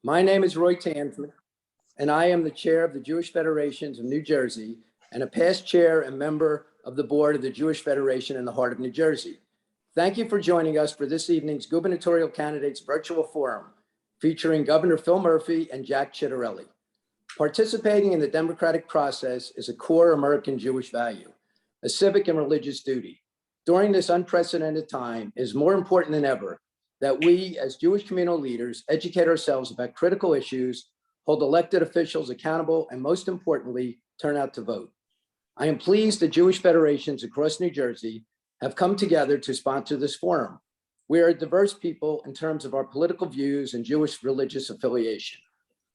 My name is Reuter, and I am the chair of the Jewish Federations of New Jersey and a past chair and member of the board of the Jewish Federation in the heart of New Jersey. Thank you for joining us for this evening's gubernatorial candidates virtual forum featuring Governor Phil Murphy and Jack Chitarelli. Participating in the democratic process is a core American Jewish value, a civic and religious duty. During this unprecedented time, it is more important than ever that we as Jewish communal leaders educate ourselves about critical issues, hold elected officials accountable, and most importantly, turn out to vote. I am pleased that Jewish federations across New Jersey have come together to sponsor this forum. We are a diverse people in terms of our political views and Jewish religious affiliation,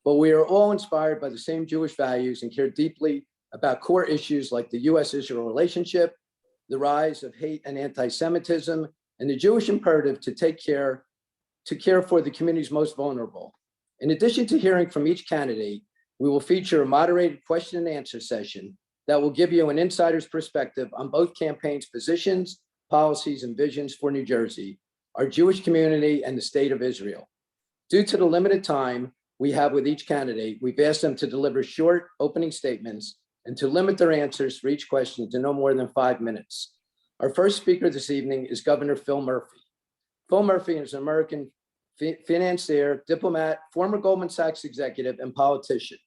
but we are all inspired by the same Jewish values and care deeply about core issues like the US-Israel relationship, the rise of hate and anti-Semitism, and the Jewish imperative to care for the community's most vulnerable. In addition to hearing from each candidate, we will feature a moderated question and answer session that will give you an insider's perspective on both campaigns' positions, policies, and visions for New Jersey, our Jewish community, and the state of Israel. Due to the limited time we have with each candidate, we've asked them to deliver short opening statements and to limit their answers for each question to no more than 5 minutes. Our first speaker this evening is Governor Phil Murphy. Phil Murphy is an American financier, diplomat, former Goldman Sachs executive, and politician.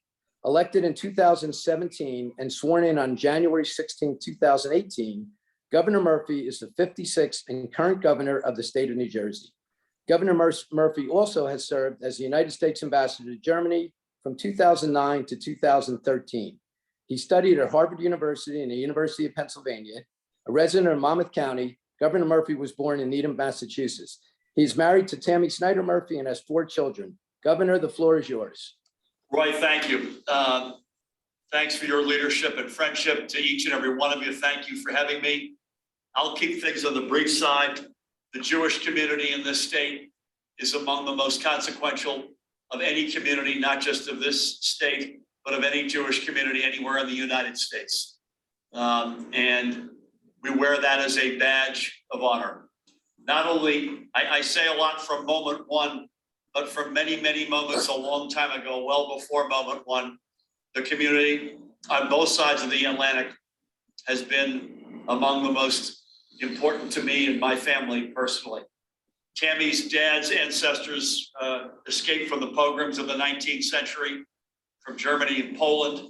Elected in 2017 and sworn in on January 16, 2018, Governor Murphy is the 56th and current governor of the state of New Jersey. Governor Murphy also has served as the United States ambassador to Germany from 2009 to 2013. He studied at Harvard University and the University of Pennsylvania. A resident of Monmouth County, Governor Murphy was born in Needham, Massachusetts. He's married to Tammy Snyder Murphy and has 4 children. Governor, the floor is yours. Roy, thank you. Thanks for your leadership and friendship to each and every one of you. Thank you for having me. I'll keep things on the brief side. The Jewish community in this state is among the most consequential of any community, not just of this state, but of any Jewish community anywhere in the United States. And we wear that as a badge of honor. Not only, I say a lot from moment one, but from many, many moments a long time ago, well before moment one, the community on both sides of the Atlantic has been among the most important to me and my family personally. Tammy's dad's ancestors escaped from the pogroms of the 19th century from Germany and Poland.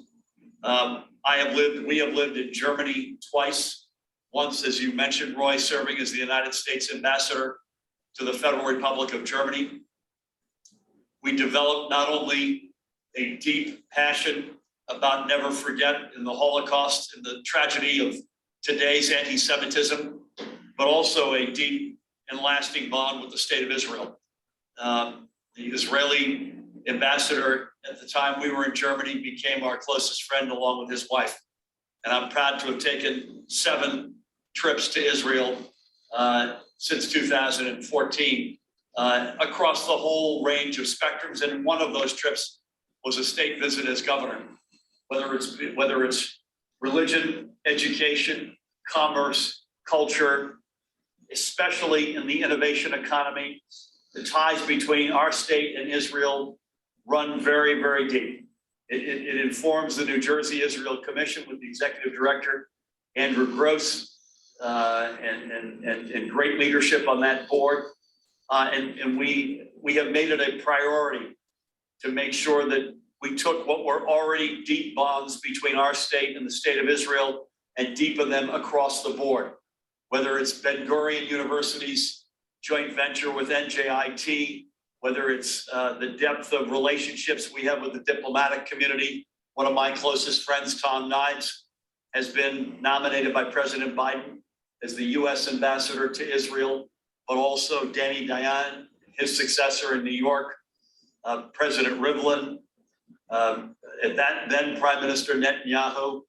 We have lived in Germany twice. Once, as you mentioned, Roy, serving as the United States ambassador to the Federal Republic of Germany. We developed not only a deep passion about never forget in the Holocaust and the tragedy of today's anti-Semitism, but also a deep and lasting bond with the state of Israel. The Israeli ambassador at the time we were in Germany became our closest friend along with his wife. And I'm proud to have taken 7 trips to Israel since 2014 across the whole range of spectrums. And one of those trips was a state visit as governor, whether it's religion, education, commerce, culture, especially in the innovation economy. The ties between our state and Israel run very, very deep. It informs the New Jersey Israel Commission with the executive director, Andrew Gross, and great leadership on that board. And we have made it a priority to make sure that we took what were already deep bonds between our state and the state of Israel and deepen them across the board, whether it's Ben Gurion University's joint venture with NJIT, whether it's the depth of relationships we have with the diplomatic community. One of my closest friends, Tom Nides, has been nominated by President Biden as the US ambassador to Israel, but also Danny Dayan, his successor in New York, President Rivlin, then Prime Minister Netanyahu.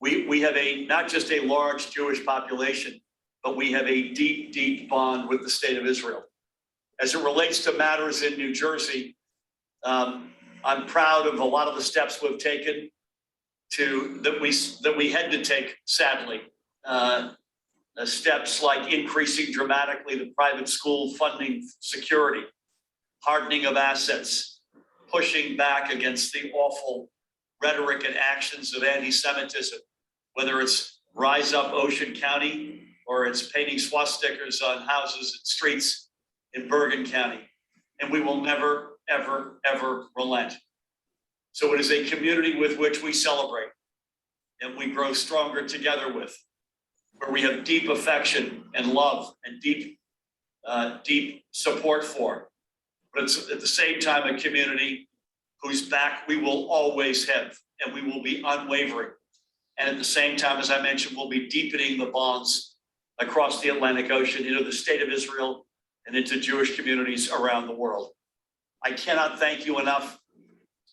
We have not just a large Jewish population, but we have a deep, deep bond with the state of Israel. As it relates to matters in New Jersey, I'm proud of a lot of the steps we've taken that we had to take, sadly. Steps like increasing dramatically the private school funding security, hardening of assets, pushing back against the awful rhetoric and actions of anti-Semitism, whether it's Rise Up Ocean County or it's painting swastikas on houses and streets in Bergen County. And we will never, ever, ever relent. So it is a community with which we celebrate and we grow stronger together with, where we have deep affection and love and deep support for. But it's at the same time a community whose back we will always have, and we will be unwavering. And at the same time, as I mentioned, we'll be deepening the bonds across the Atlantic Ocean into the state of Israel and into Jewish communities around the world. I cannot thank you enough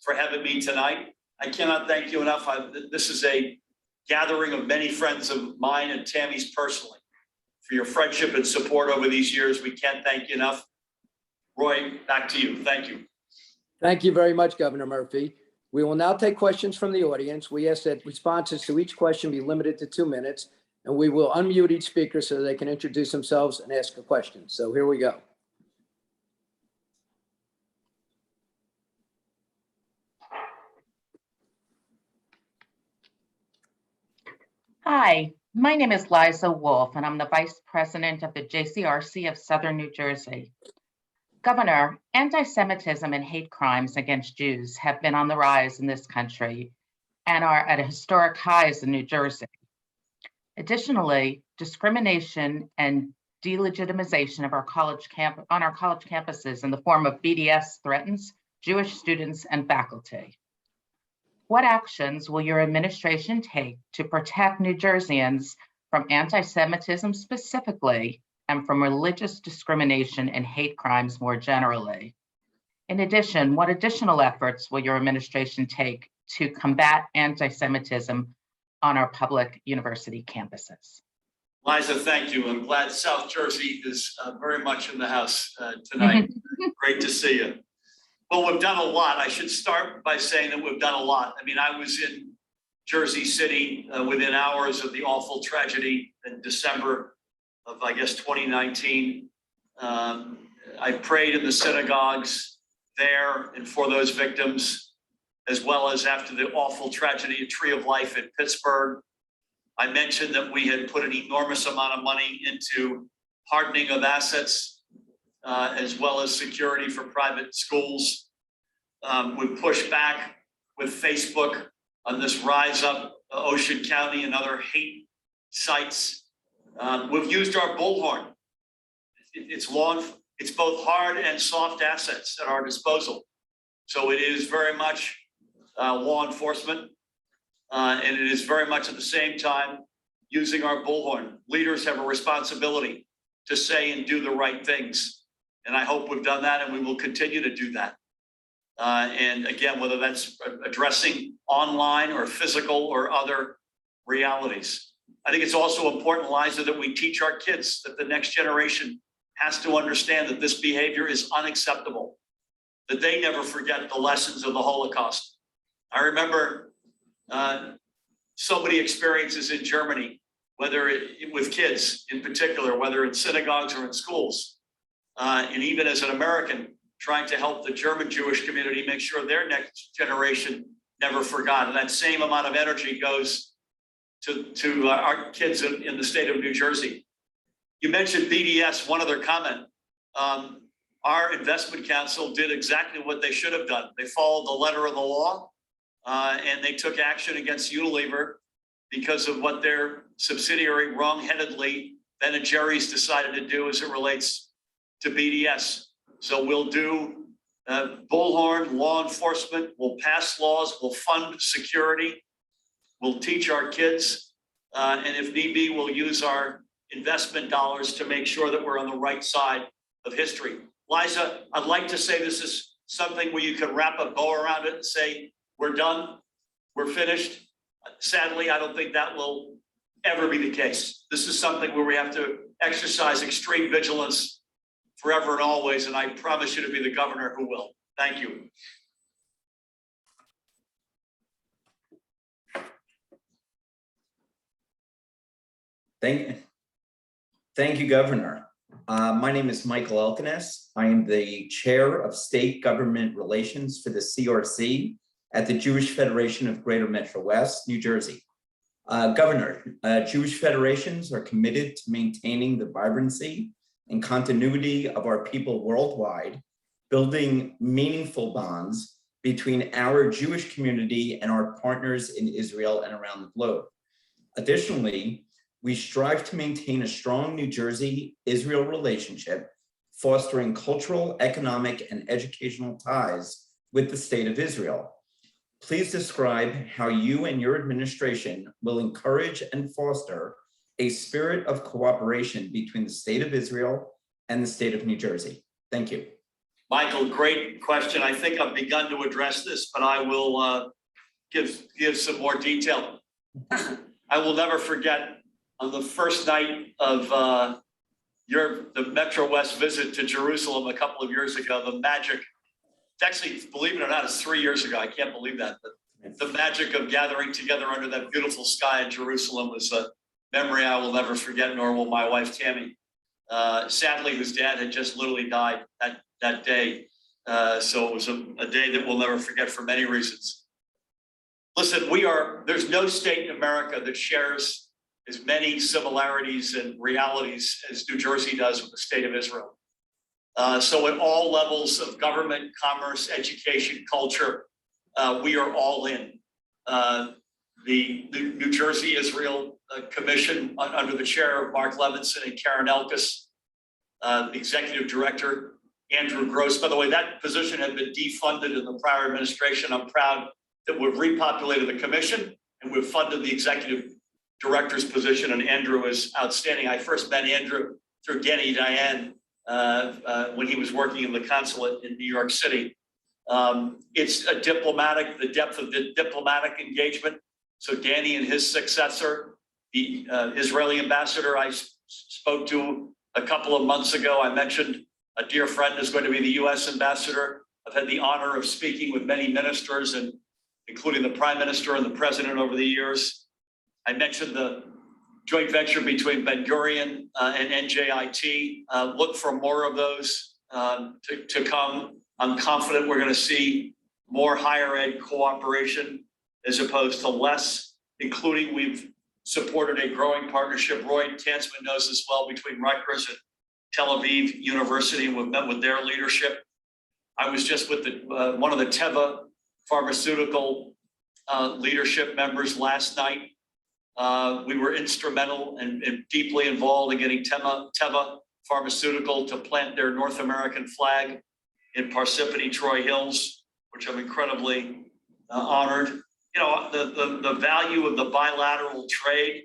for having me tonight. I cannot thank you enough. This is a gathering of many friends of mine and Tammy's personally for your friendship and support over these years. We can't thank you enough. Roy, back to you. Thank you. Thank you very much, Governor Murphy. We will now take questions from the audience. We ask that responses to each question be limited to 2 minutes, and we will unmute each speaker so they can introduce themselves and ask a question. So here we go. Hi, my name is Liza Wolfe, and I'm the Vice President of the JCRC of Southern New Jersey. Governor, anti-Semitism and hate crimes against Jews have been on the rise in this country and are at historic highs in New Jersey. Additionally, discrimination and delegitimization of our college campuses in the form of BDS threatens Jewish students and faculty. What actions will your administration take to protect New Jerseyans from anti-Semitism specifically and from religious discrimination and hate crimes more generally? In addition, what additional efforts will your administration take to combat anti-Semitism on our public university campuses? Liza, thank you. I'm glad South Jersey is very much in the house tonight. Great to see you. Well, we've done a lot. I should start by saying that we've done a lot. I mean, I was in Jersey City within hours of the awful tragedy in December of, I guess, 2019. I prayed in the synagogues there and for those victims, as well as after the awful tragedy at Tree of Life in Pittsburgh. I mentioned that we had put an enormous amount of money into hardening of assets, as well as security for private schools. We've pushed back with Facebook on this Rise Up Ocean County and other hate sites. We've used our bullhorn. It's both hard and soft assets at our disposal. So it is very much law enforcement, and it is very much at the same time using our bullhorn. Leaders have a responsibility to say and do the right things. And I hope we've done that and we will continue to do that. And again, whether that's addressing online or physical or other realities. I think it's also important, Liza, that we teach our kids that the next generation has to understand that this behavior is unacceptable, that they never forget the lessons of the Holocaust. I remember so many experiences in Germany, with kids in particular, whether in synagogues or in schools. And even as an American, trying to help the German Jewish community make sure their next generation never forgot. And that same amount of energy goes to our kids in the state of New Jersey. You mentioned BDS, one other comment. Our investment council did exactly what they should have done. They followed the letter of the law, and they took action against Unilever because of what their subsidiary wrongheadedly Ben and Jerry's decided to do as it relates to BDS. So we'll do bullhorn, law enforcement, we'll pass laws, we'll fund security, we'll teach our kids, and if need be, we'll use our investment dollars to make sure that we're on the right side of history. Liza, I'd like to say this is something where you can wrap a bow around it and say, we're done, we're finished. Sadly, I don't think that will ever be the case. This is something where we have to exercise extreme vigilance forever and always, and I promise you to be the governor who will. Thank you. Thank you, Governor. My name is Michael Elkins. I am the Chair of State Government Relations for the CRC at the Jewish Federation of Greater Metro West, New Jersey. Governor, Jewish federations are committed to maintaining the vibrancy and continuity of our people worldwide, building meaningful bonds between our Jewish community and our partners in Israel and around the globe. Additionally, we strive to maintain a strong New Jersey-Israel relationship, fostering cultural, economic, and educational ties with the State of Israel. Please describe how you and your administration will encourage and foster a spirit of cooperation between the State of Israel and the State of New Jersey. Thank you. Michael, great question. I think I've begun to address this, but I will give some more detail. I will never forget on the first night of the Metro West visit to Jerusalem a couple of years ago, the magic, actually, believe it or not, it's 3 years ago. I can't believe that. But the magic of gathering together under that beautiful sky in Jerusalem was a memory I will never forget, nor will my wife, Tammy. Sadly, his dad had just literally died that day. So it was a day that we'll never forget for many reasons. Listen, there's no state in America that shares as many similarities and realities as New Jersey does with the State of Israel. So at all levels of government, commerce, education, culture, we are all in. The New Jersey-Israel Commission under the chair of Mark Levinson and Karen Elkins, the executive director, Andrew Gross. By the way, that position had been defunded in the prior administration. I'm proud that we've repopulated the commission and we've funded the executive director's position, and Andrew is outstanding. I first met Andrew through Genny Dayan when he was working in the consulate in New York City. It's the depth of the diplomatic engagement. So Danny and his successor, the Israeli ambassador I spoke to a couple of months ago, I mentioned a dear friend is going to be the US ambassador. I've had the honor of speaking with many ministers, and including the prime minister and the president over the years. I mentioned the joint venture between Ben Gurion and NJIT. Look for more of those to come. I'm confident we're going to see more higher ed cooperation as opposed to less, including we've supported a growing partnership. Roy Tansman knows this well, between Rutgers and Tel Aviv University, and we've met with their leadership. I was just with one of the Teva pharmaceutical leadership members last night. We were instrumental and deeply involved in getting Teva Pharmaceutical to plant their North American flag in Parsippany Troy Hills, which I'm incredibly honored. You know, the value of the bilateral trade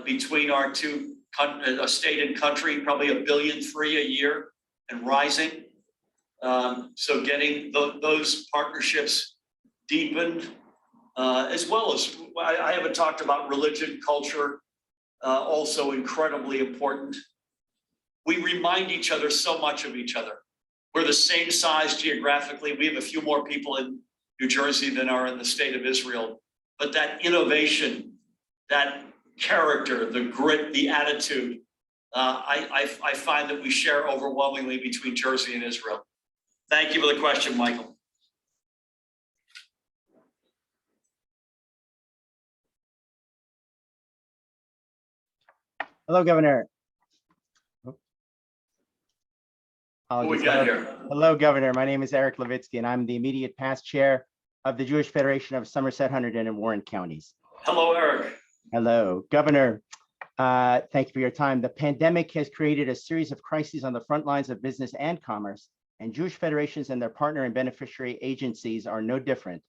between our two, a state and country, probably $1.3 billion a year and rising. So getting those partnerships deepened, as well as, I haven't talked about religion, culture, also incredibly important. We remind each other so much of each other. We're the same size geographically. We have a few more people in New Jersey than are in the State of Israel. But that innovation, that character, the grit, the attitude, I find that we share overwhelmingly between Jersey and Israel. Thank you for the question, Michael. Hello, Governor. What we got here? Hello, Governor. My name is Eric Lavitzky, and I'm the immediate past chair of the Jewish Federation of Somerset, Hunterdon, and Warren counties. Hello, Eric. Hello, Governor. Thank you for your time. The pandemic has created a series of crises on the front lines of business and commerce, and Jewish federations and their partner and beneficiary agencies are no different,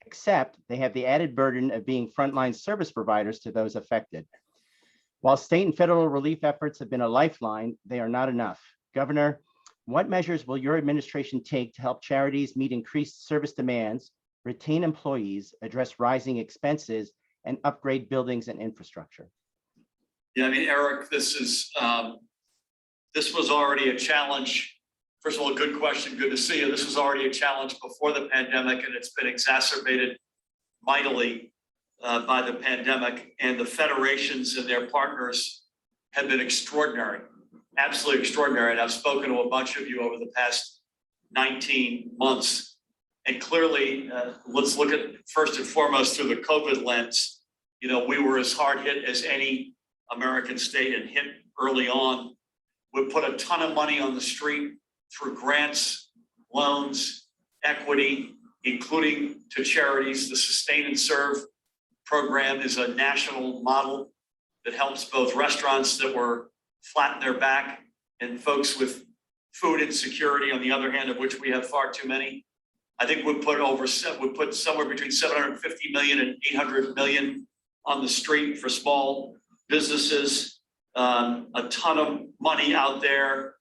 except they have the added burden of being frontline service providers to those affected. While state and federal relief efforts have been a lifeline, they are not enough. Governor, what measures will your administration take to help charities meet increased service demands, retain employees, address rising expenses, and upgrade buildings and infrastructure? Yeah, I mean, Eric, this was already a challenge. First of all, good question, good to see you. This was already a challenge before the pandemic, and it's been exacerbated mightily by the pandemic, and the federations and their partners have been extraordinary. absolutely extraordinary. And I've spoken to a bunch of you over the past 19 months. And clearly, let's look at first and foremost through the COVID lens. You know, we were as hard hit as any American state and hit early on. We put a ton of money on the street through grants, loans, equity, including to charities. The Sustain and Serve program is a national model that helps both restaurants that were flat in their back and folks with food insecurity, on the other hand, of which we have far too many. I think we put somewhere between 750 million and 800 million on the street for small businesses. A ton of money out there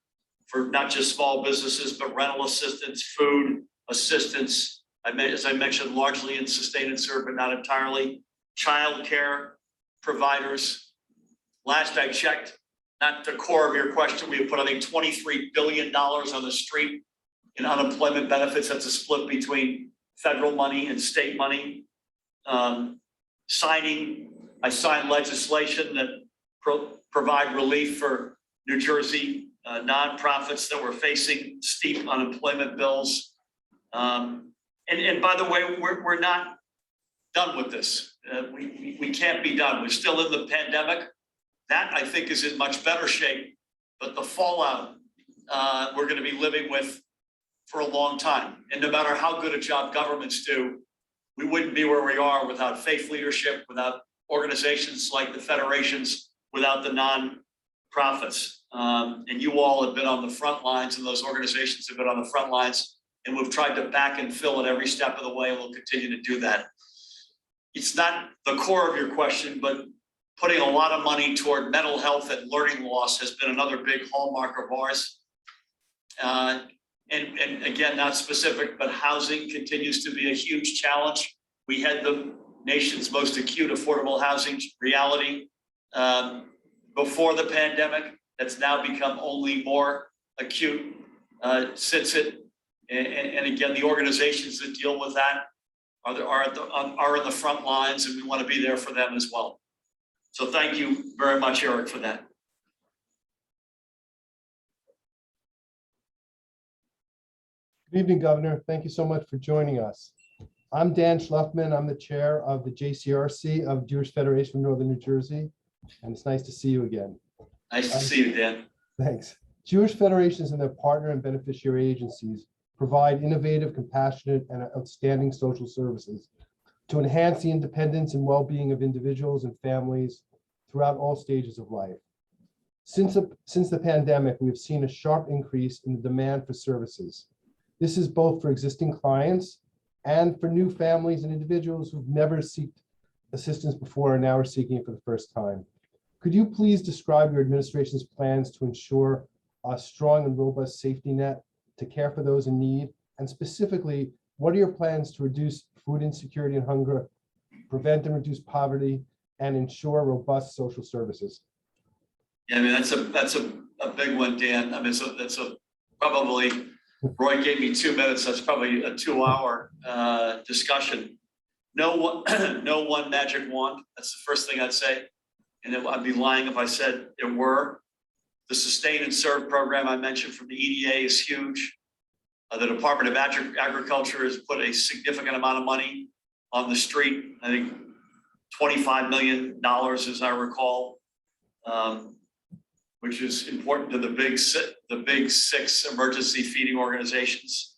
for not just small businesses, but rental assistance, food assistance. As I mentioned, largely in Sustain and Serve, but not entirely. Childcare providers. Last I checked, not the core of your question, we have put, I think, $23 billion on the street in unemployment benefits. That's a split between federal money and state money. I signed legislation that provide relief for New Jersey nonprofits that were facing steep unemployment bills. And by the way, we're not done with this. We can't be done. We're still in the pandemic. That, I think, is in much better shape, but the fallout we're going to be living with for a long time. And no matter how good a job governments do, we wouldn't be where we are without faith leadership, without organizations like the federations, without the nonprofits. And you all have been on the front lines, and those organizations have been on the front lines, and we've tried to back and fill at every step of the way, and we'll continue to do that. It's not the core of your question, but putting a lot of money toward mental health and learning loss has been another big hallmark of ours. And again, not specific, but housing continues to be a huge challenge. We had the nation's most acute affordable housing reality before the pandemic. That's now become only more acute since it. And again, the organizations that deal with that are in the front lines, and we want to be there for them as well. So thank you very much, Eric, for that. Good evening, Governor. Thank you so much for joining us. I'm Dan Schluffman. I'm the chair of the JCRC of Jewish Federation of Northern New Jersey, and it's nice to see you again. Nice to see you, Dan. Thanks. Jewish federations and their partner and beneficiary agencies provide innovative, compassionate, and outstanding social services to enhance the independence and well-being of individuals and families throughout all stages of life. Since the pandemic, we have seen a sharp increase in the demand for services. This is both for existing clients and for new families and individuals who've never sought assistance before and now are seeking it for the first time. Could you please describe your administration's plans to ensure a strong and robust safety net to care for those in need? And specifically, what are your plans to reduce food insecurity and hunger, prevent and reduce poverty, and ensure robust social services? Yeah, I mean, that's a big one, Dan. I mean, that's probably, Roy gave me 2 minutes. That's probably a 2-hour discussion. No one magic wand. That's the first thing I'd say. And I'd be lying if I said there were. The Sustain and Serve program I mentioned from the EDA is huge. The Department of Agriculture has put a significant amount of money on the street. I think $25 million, as I recall, which is important to the big 6 emergency feeding organizations.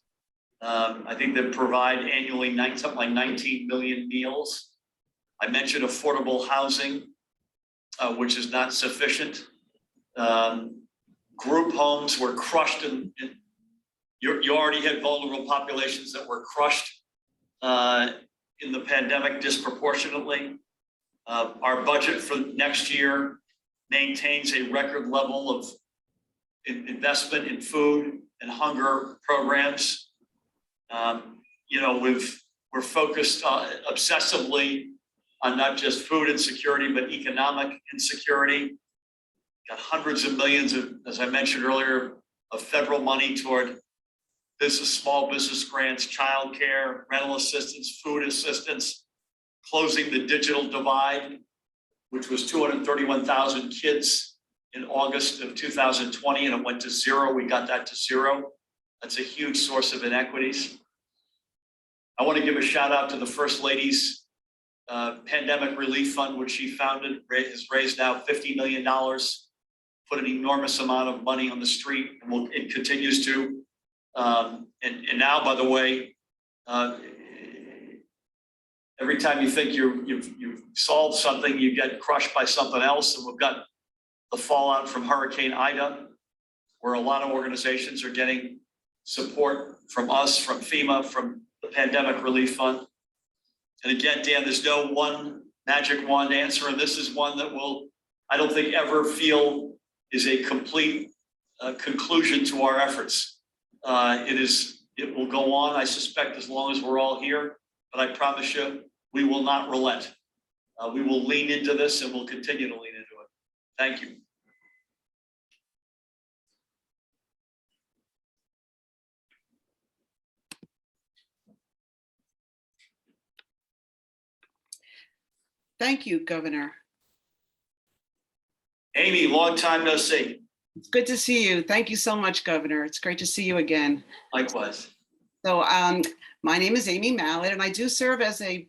I think they provide annually something like 19 million meals. I mentioned affordable housing, which is not sufficient. Group homes were crushed you already had vulnerable populations that were crushed in the pandemic disproportionately. Our budget for next year maintains a record level of investment in food and hunger programs. We're focused obsessively on not just food insecurity, but economic insecurity. Got hundreds of millions of, as I mentioned earlier, of federal money toward small business grants, childcare, rental assistance, food assistance, closing the digital divide, which was 231,000 kids in August of 2020, and it went to zero. We got that to zero. That's a huge source of inequities. I want to give a shout out to the First Lady's Pandemic Relief Fund, which she founded, has raised now $50 million, put an enormous amount of money on the street, and it continues to. And now, by the way, every time you think you've solved something, you get crushed by something else. And we've got the fallout from Hurricane Ida, where a lot of organizations are getting support from us, from FEMA, from the Pandemic Relief Fund. And again, Dan, there's no one magic wand answer, and this is one that will, I don't think, ever feel is a complete conclusion to our efforts. It will go on, I suspect, as long as we're all here, but I promise you, we will not relent. We will lean into this, and we'll continue to lean into it. Thank you. Thank you, Governor. Amy, long time no see. It's good to see you. Thank you so much, Governor. It's great to see you again. Likewise. So my name is Amy Mallett, and I do serve as a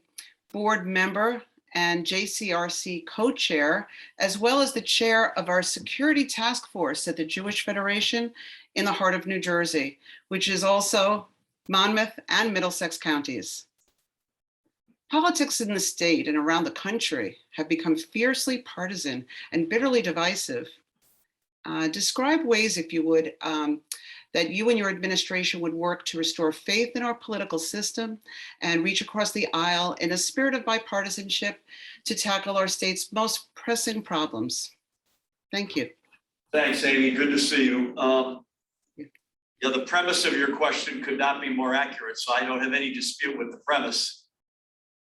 board member and JCRC co-chair, as well as the chair of our security task force at the Jewish Federation in the heart of New Jersey, which is also Monmouth and Middlesex counties. Politics in the state and around the country have become fiercely partisan and bitterly divisive. Describe ways, if you would, that you and your administration would work to restore faith in our political system and reach across the aisle in a spirit of bipartisanship to tackle our state's most pressing problems. Thank you. Thanks, Amy. Good to see you. Yeah, the premise of your question could not be more accurate, so I don't have any dispute with the premise.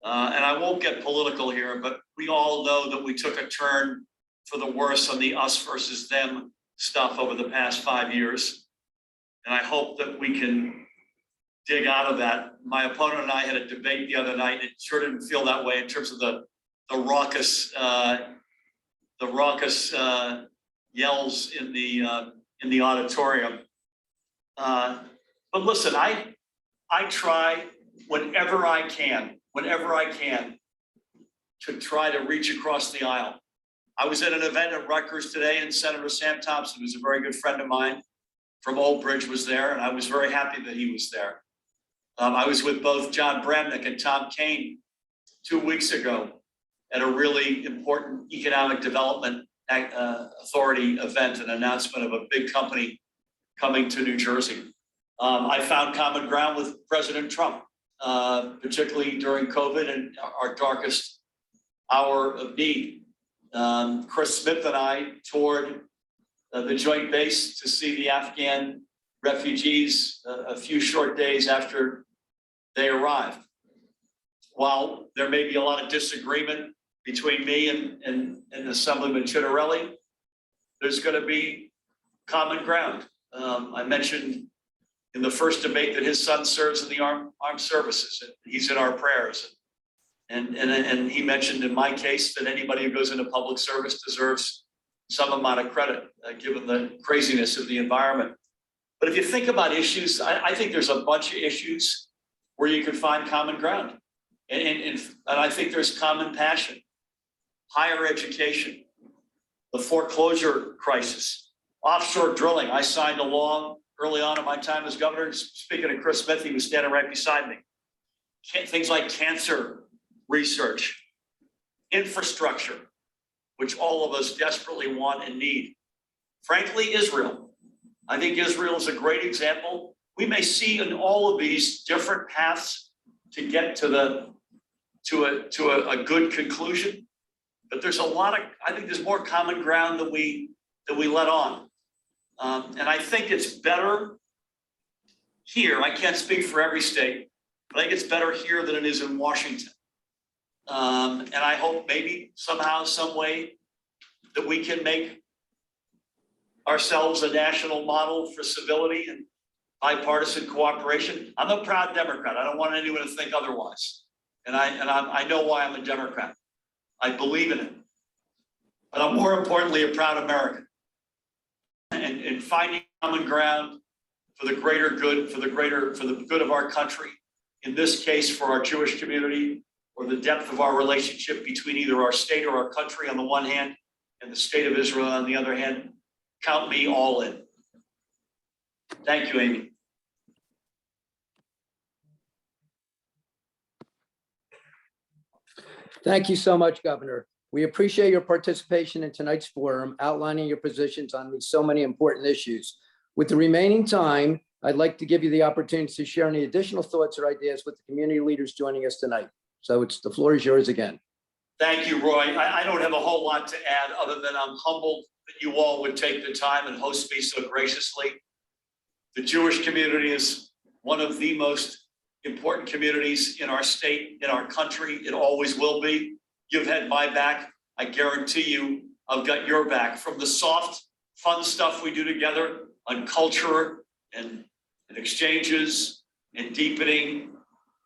And I won't get political here, but we all know that we took a turn for the worse on the us versus them stuff over the past 5 years. And I hope that we can dig out of that. My opponent and I had a debate the other night. It sure didn't feel that way in terms of the raucous yells in the auditorium. But listen, I try whenever I can to try to reach across the aisle. I was at an event at Rutgers today, and Senator Sam Thompson, who's a very good friend of mine from Old Bridge, was there, and I was very happy that he was there. I was with both John Bramnick and Tom Kane 2 weeks ago at a really important economic development authority event, an announcement of a big company coming to New Jersey. I found common ground with President Trump, particularly during COVID and our darkest hour of need. Chris Smith and I toured the joint base to see the Afghan refugees a few short days after they arrived. While there may be a lot of disagreement between me and Assemblyman Chitarelli, there's going to be common ground. I mentioned in the first debate that his son serves in the armed services. And he's in our prayers. And he mentioned in my case that anybody who goes into public service deserves some amount of credit, given the craziness of the environment. But if you think about issues, I think there's a bunch of issues where you can find common ground. And I think there's common passion. Higher education, the foreclosure crisis, offshore drilling. I signed a law early on in my time as governor. Speaking of Chris Smith, he was standing right beside me. Things like cancer research, infrastructure, which all of us desperately want and need. Frankly, Israel. I think Israel is a great example. We may see in all of these different paths to get to a good conclusion, but there's a lot of, I think there's more common ground that we let on. And I think it's better here. I can't speak for every state, but I think it's better here than it is in Washington. And I hope maybe somehow, some way that we can make ourselves a national model for civility and bipartisan cooperation. I'm a proud Democrat. I don't want anyone to think otherwise. And I know why I'm a Democrat. I believe in it. But I'm more importantly a proud American. and finding common ground for the greater good, for the good of our country. In this case, for our Jewish community, or the depth of our relationship between either our state or our country on the one hand, and the state of Israel on the other hand. Count me all in. Thank you, Amy. Thank you so much, Governor. We appreciate your participation in tonight's forum, outlining your positions on these so many important issues. With the remaining time, I'd like to give you the opportunity to share any additional thoughts or ideas with the community leaders joining us tonight. So the floor is yours again. Thank you, Roy. I don't have a whole lot to add other than I'm humbled that you all would take the time and host me so graciously. The Jewish community is one of the most important communities in our state, in our country. It always will be. You've had my back. I guarantee you, I've got your back. From the soft, fun stuff we do together on culture and exchanges and deepening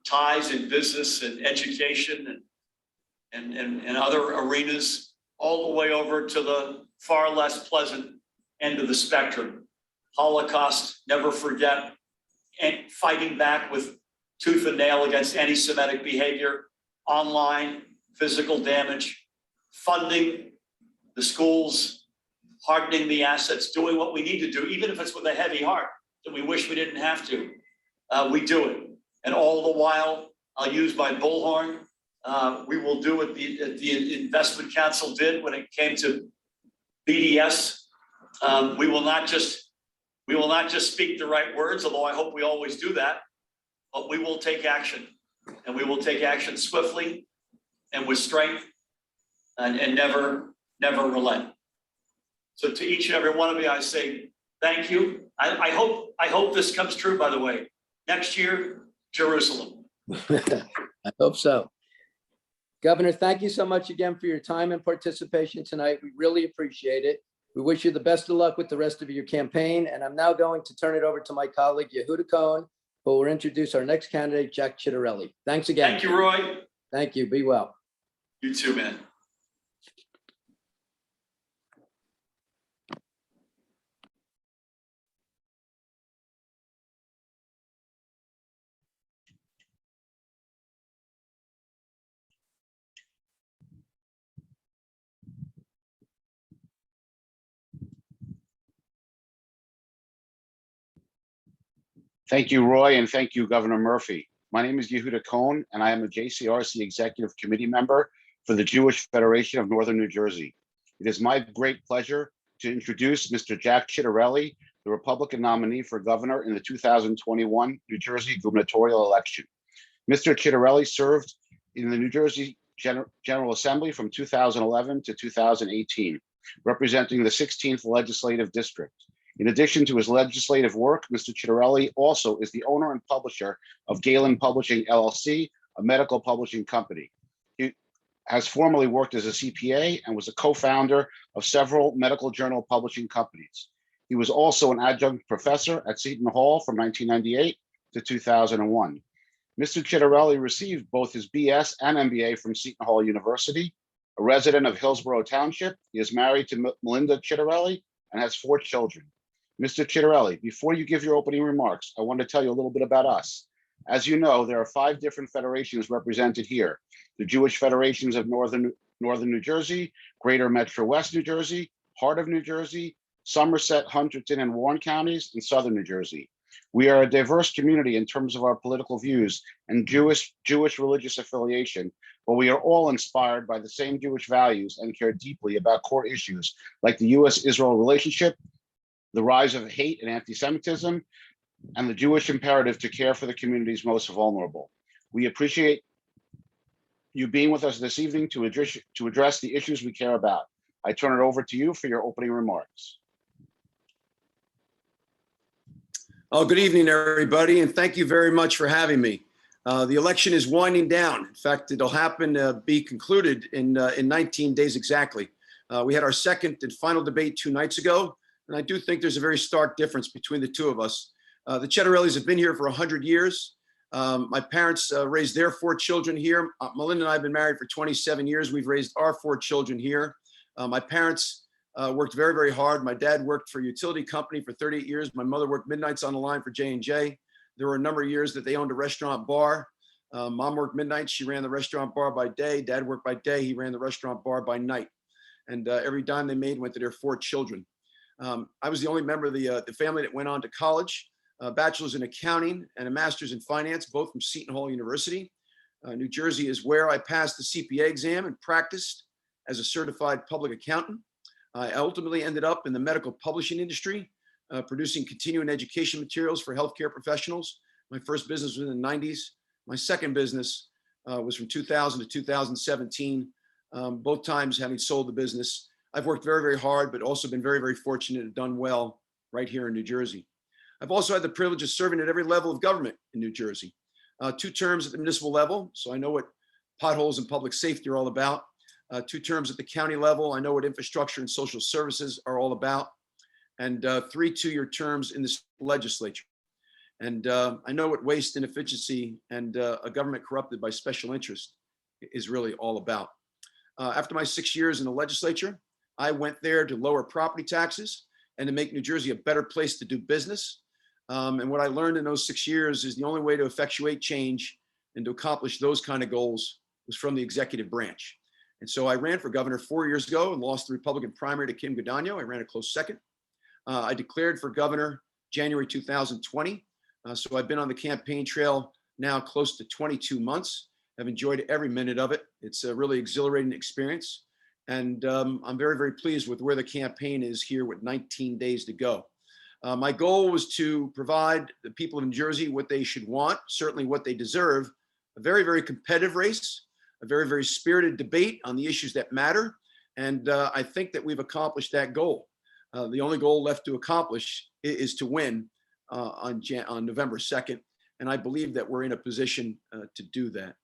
ties in business and education and other arenas, all the way over to the far less pleasant end of the spectrum. Holocaust, never forget, and fighting back with tooth and nail against anti-Semitic behavior, online, physical damage, funding the schools, hardening the assets, doing what we need to do, even if it's with a heavy heart that we wish we didn't have to. We do it. And all the while, I'll use my bullhorn. We will do what the Investment Council did when it came to BDS. We will not just speak the right words, although I hope we always do that, but we will take action, and we will take action swiftly and with strength, and never relent. So to each and every one of you, I say thank you. I hope this comes true, by the way. Next year, Jerusalem. I hope so. Governor, thank you so much again for your time and participation tonight. We really appreciate it. We wish you the best of luck with the rest of your campaign. And I'm now going to turn it over to my colleague, Yehuda Cohen, who will introduce our next candidate, Jack Chitarelli. Thanks again. Thank you, Roy. Thank you. Be well. You too, man. Thank you, Roy, and thank you, Governor Murphy. My name is Yehuda Cohen, and I am a JCRC Executive Committee member for the Jewish Federation of Northern New Jersey. It is my great pleasure to introduce Mr. Jack Chitarelli, the Republican nominee for governor in the 2021 New Jersey gubernatorial election. Mr. Chitarelli served in the New Jersey General Assembly from 2011 to 2018, representing the 16th Legislative District. In addition to his legislative work, Mr. Chitarelli also is the owner and publisher of Galen Publishing LLC, a medical publishing company. He has formerly worked as a CPA and was a co-founder of several medical journal publishing companies. He was also an adjunct professor at Seton Hall from 1998 to 2001. Mr. Chitarelli received both his BS and MBA from Seton Hall University. A resident of Hillsborough Township, he is married to Melinda Chitarelli and has 4 children. Mr. Chitarelli, before you give your opening remarks, I want to tell you a little bit about us. As you know, there are 5 different federations represented here: the Jewish Federations of Northern New Jersey, Greater Metro West New Jersey, Heart of New Jersey, Somerset, Hunterdon, and Warren counties, and Southern New Jersey. We are a diverse community in terms of our political views and Jewish religious affiliation, but we are all inspired by the same Jewish values and care deeply about core issues like the U.S.-Israel relationship, the rise of hate and anti-Semitism, and the Jewish imperative to care for the communities most vulnerable. We appreciate you being with us this evening to address the issues we care about. I turn it over to you for your opening remarks. Oh, good evening, everybody, and thank you very much for having me. The election is winding down. In fact, it'll happen be concluded in 19 days exactly. We had our second and final debate 2 nights ago, and I do think there's a very stark difference between the two of us. The Chitarellis have been here for 100 years. My parents raised their 4 children here. Melinda and I have been married for 27 years. We've raised our 4 children here. My parents worked very, very hard. My dad worked for a utility company for 38 years. My mother worked midnights on the line for J&J. There were a number of years that they owned a restaurant bar. Mom worked midnights. She ran the restaurant bar by day. Dad worked by day. He ran the restaurant bar by night. And every dime they made went to their 4 children. I was the only member of the family that went on to college, a bachelor's in accounting and a master's in finance, both from Seton Hall University. New Jersey is where I passed the CPA exam and practiced as a certified public accountant. I ultimately ended up in the medical publishing industry, producing continuing education materials for healthcare professionals. My first business was in the 90s. My second business was from 2000 to 2017, both times having sold the business. I've worked very, very hard, but also been very, very fortunate and done well right here in New Jersey. I've also had the privilege of serving at every level of government in New Jersey. 2 terms at the municipal level, so I know what potholes and public safety are all about. 2 terms at the county level, I know what infrastructure and social services are all about. And 3 2-year terms in the legislature. And I know what waste, inefficiency, and a government corrupted by special interest is really all about. After my 6 years in the legislature, I went there to lower property taxes and to make New Jersey a better place to do business. And what I learned in those 6 years is the only way to effectuate change and to accomplish those kind of goals was from the executive branch. And so I ran for governor 4 years ago and lost the Republican primary to Kim Guadagno. I ran a close second. I declared for governor January 2020. So I've been on the campaign trail now close to 22 months. I've enjoyed every minute of it. It's a really exhilarating experience. And I'm very, very pleased with where the campaign is here with 19 days to go. My goal was to provide the people of New Jersey what they should want, certainly what they deserve, a very, very competitive race, a very, very spirited debate on the issues that matter. And I think that we've accomplished that goal. The only goal left to accomplish is to win on November 2nd. And I believe that we're in a position to do that.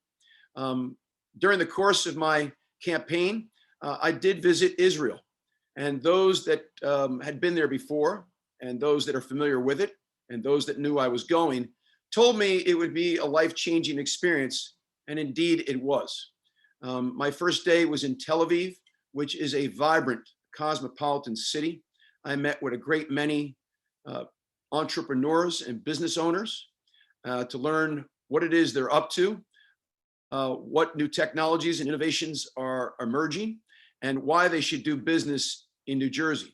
During the course of my campaign, I did visit Israel. And those that had been there before, and those that are familiar with it, and those that knew I was going, told me it would be a life-changing experience. And indeed it was. My first day was in Tel Aviv, which is a vibrant cosmopolitan city. I met with a great many entrepreneurs and business owners to learn what it is they're up to, what new technologies and innovations are emerging, and why they should do business in New Jersey.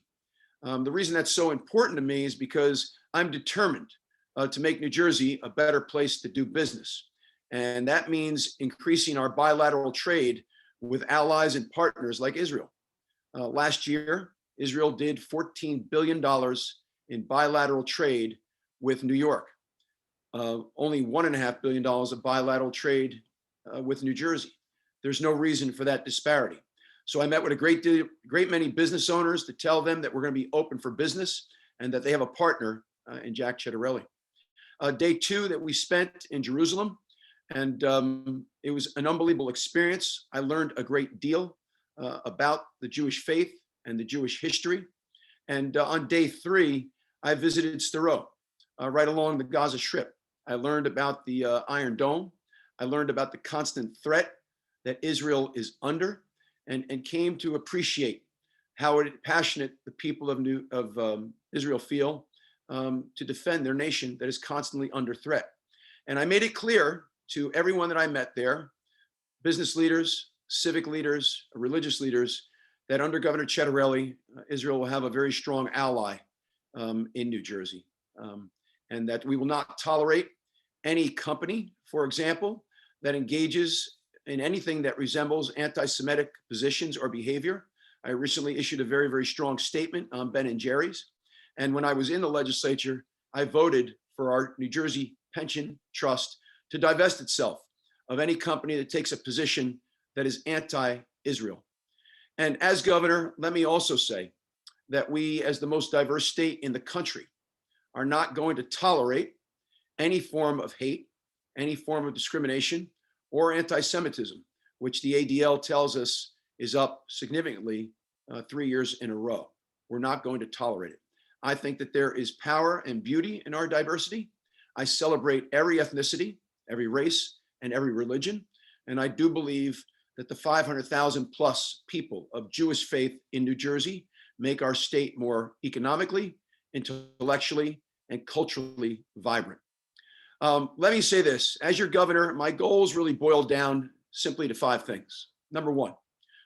The reason that's so important to me is because I'm determined to make New Jersey a better place to do business. And that means increasing our bilateral trade with allies and partners like Israel. Last year, Israel did $14 billion in bilateral trade with New York. Only $1.5 billion of bilateral trade with New Jersey. There's no reason for that disparity. So I met with a great many business owners to tell them that we're going to be open for business and that they have a partner in Jack Chitarelli. Day 2 that we spent in Jerusalem, and it was an unbelievable experience. I learned a great deal about the Jewish faith and the Jewish history. And on day 3, I visited Sderot, right along the Gaza Strip. I learned about the Iron Dome. I learned about the constant threat that Israel is under, and came to appreciate how passionate the people of Israel feel to defend their nation that is constantly under threat. And I made it clear to everyone that I met there, business leaders, civic leaders, religious leaders, that under Governor Chitarelli, Israel will have a very strong ally in New Jersey, and that we will not tolerate any company, for example, that engages in anything that resembles anti-Semitic positions or behavior. I recently issued a very, very strong statement on Ben & Jerry's. And when I was in the legislature, I voted for our New Jersey Pension Trust to divest itself of any company that takes a position that is anti-Israel. And as governor, let me also say that we, as the most diverse state in the country, are not going to tolerate any form of hate, any form of discrimination, or anti-Semitism, which the ADL tells us is up significantly 3 years in a row. We're not going to tolerate it. I think that there is power and beauty in our diversity. I celebrate every ethnicity, every race, and every religion. And I do believe that the 500,000 plus people of Jewish faith in New Jersey make our state more economically, intellectually, and culturally vibrant. Let me say this, as your governor, my goals really boil down simply to 5 things. Number 1,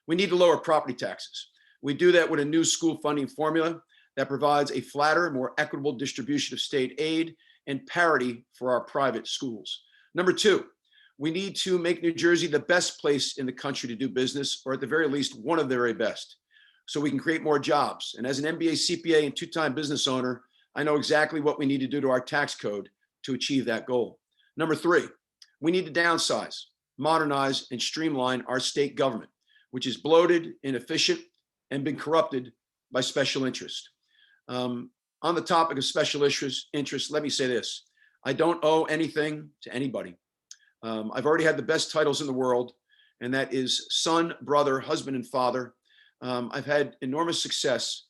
we need to lower property taxes. We do that with a new school funding formula that provides a flatter, more equitable distribution of state aid and parity for our private schools. Number 2, we need to make New Jersey the best place in the country to do business, or at the very least, one of the very best, so we can create more jobs. And as an MBA CPA and 2-time business owner, I know exactly what we need to do to our tax code to achieve that goal. Number 3, we need to downsize, modernize, and streamline our state government, which is bloated, inefficient, and been corrupted by special interest. On the topic of special interest, let me say this. I don't owe anything to anybody. I've already had the best titles in the world, and that is son, brother, husband, and father. I've had enormous success,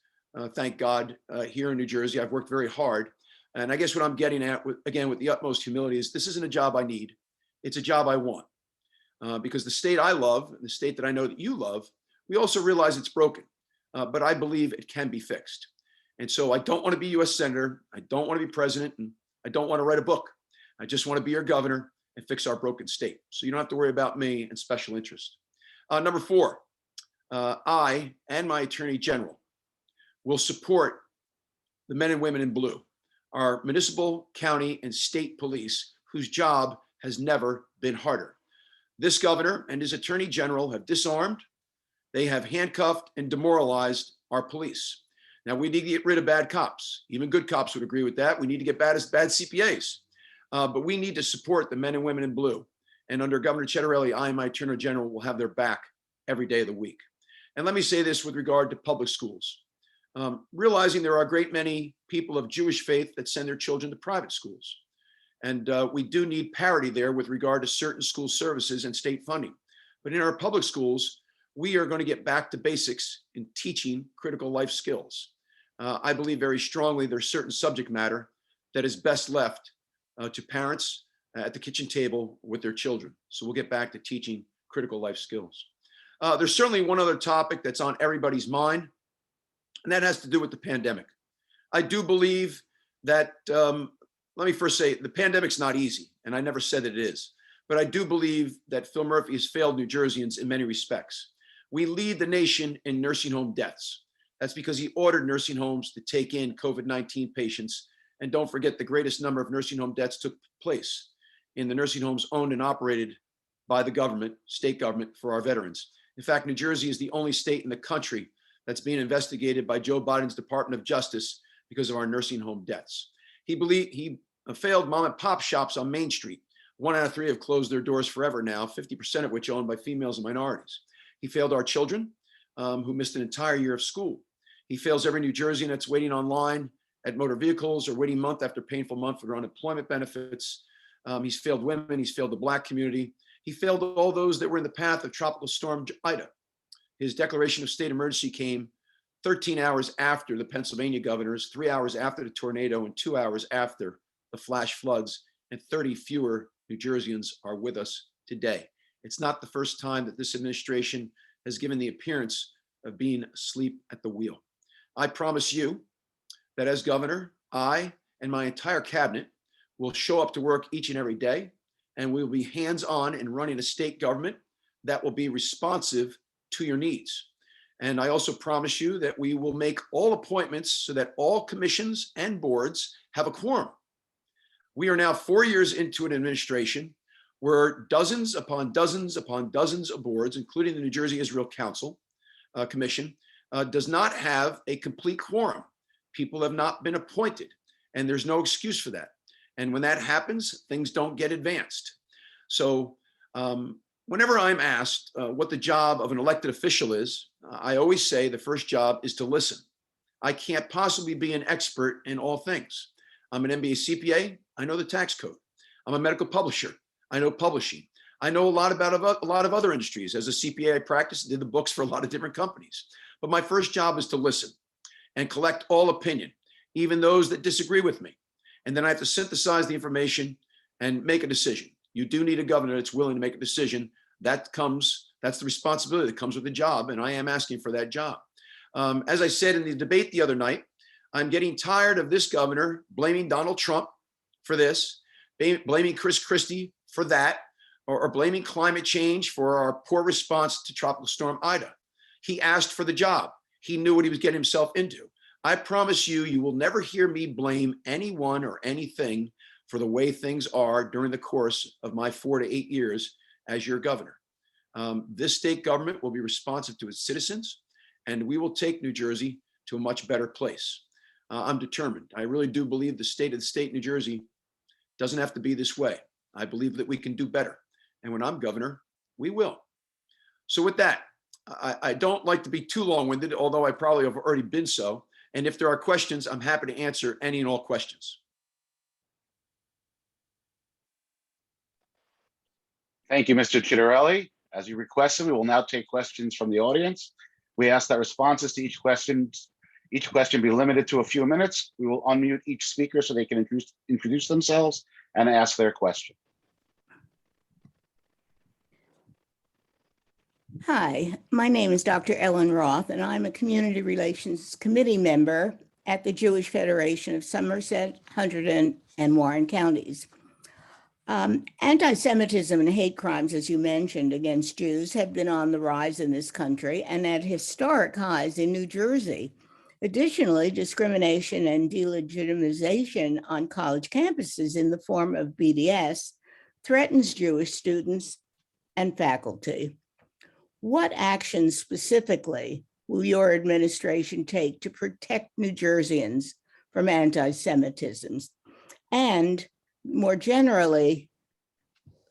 thank God, here in New Jersey. I've worked very hard. And I guess what I'm getting at, with the utmost humility, is this isn't a job I need. It's a job I want. Because the state I love, the state that I know that you love, we also realize it's broken, but I believe it can be fixed. And so I don't want to be US Senator, I don't want to be president, and I don't want to write a book. I just want to be your governor and fix our broken state. So you don't have to worry about me and special interest. Number 4, I and my Attorney General will support the men and women in blue, our municipal, county, and state police, whose job has never been harder. This governor and his Attorney General have disarmed, they have handcuffed and demoralized our police. Now, we need to get rid of bad cops. Even good cops would agree with that. We need to get bad CPAs. But we need to support the men and women in blue. And under Governor Chitarelli, I and my Attorney General will have their back every day of the week. And let me say this with regard to public schools. Realizing there are a great many people of Jewish faith that send their children to private schools. And we do need parity there with regard to certain school services and state funding. But in our public schools, we are going to get back to basics in teaching critical life skills. I believe very strongly there's certain subject matter that is best left to parents at the kitchen table with their children. So we'll get back to teaching critical life skills. There's certainly one other topic that's on everybody's mind, and that has to do with the pandemic. I do believe that, let me first say, the pandemic's not easy, and I never said that it is. But I do believe that Phil Murphy has failed New Jerseyans in many respects. We lead the nation in nursing home deaths. That's because he ordered nursing homes to take in COVID-19 patients. And don't forget, the greatest number of nursing home deaths took place in the nursing homes owned and operated by the government, state government, for our veterans. In fact, New Jersey is the only state in the country that's being investigated by Joe Biden's Department of Justice because of our nursing home deaths. He failed mom and pop shops on Main Street. 1 out of 3 have closed their doors forever now, 50% of which owned by females and minorities. He failed our children who missed an entire year of school. He fails every New Jerseyan that's waiting online at motor vehicles or waiting month after painful month for their unemployment benefits. He's failed women, he's failed the Black community. He failed all those that were in the path of Tropical Storm Ida. His declaration of state emergency came 13 hours after the Pennsylvania governors, 3 hours after the tornado, and 2 hours after the flash floods, and 30 fewer New Jerseyans are with us today. It's not the first time that this administration has given the appearance of being asleep at the wheel. I promise you that as governor, I and my entire cabinet will show up to work each and every day, and we will be hands-on in running a state government that will be responsive to your needs. And I also promise you that we will make all appointments so that all commissions and boards have a quorum. We are now 4 years into an administration where dozens upon dozens upon dozens of boards, including the New Jersey Israel Council Commission, does not have a complete quorum. People have not been appointed, and there's no excuse for that. And when that happens, things don't get advanced. So whenever I'm asked what the job of an elected official is, I always say the first job is to listen. I can't possibly be an expert in all things. I'm an MBA CPA, I know the tax code. I'm a medical publisher, I know publishing. I know a lot about a lot of other industries. As a CPA, I practiced and did the books for a lot of different companies. But my first job is to listen and collect all opinion, even those that disagree with me. And then I have to synthesize the information and make a decision. You do need a governor that's willing to make a decision. That's the responsibility that comes with the job, and I am asking for that job. As I said in the debate the other night, I'm getting tired of this governor blaming Donald Trump for this, blaming Chris Christie for that, or blaming climate change for our poor response to Tropical Storm Ida. He asked for the job. He knew what he was getting himself into. I promise you, you will never hear me blame anyone or anything for the way things are during the course of my 4 to 8 years as your governor. This state government will be responsive to its citizens, and we will take New Jersey to a much better place. I'm determined. I really do believe the state of New Jersey doesn't have to be this way. I believe that we can do better. And when I'm governor, we will. So with that, I don't like to be too long-winded, although I probably have already been so. And if there are questions, I'm happy to answer any and all questions. Thank you, Mr. Chitarelli. As you requested, we will now take questions from the audience. We ask that responses to each question be limited to a few minutes. We will unmute each speaker so they can introduce themselves and ask their question. Hi, my name is Dr. Ellen Roth, and I'm a Community Relations Committee member at the Jewish Federation of Somerset, Hunterdon, and Warren counties. Anti-Semitism and hate crimes, as you mentioned, against Jews have been on the rise in this country and at historic highs in New Jersey. Additionally, discrimination and delegitimization on college campuses in the form of BDS threatens Jewish students and faculty. What actions specifically will your administration take to protect New Jerseyans from anti-Semitism and more generally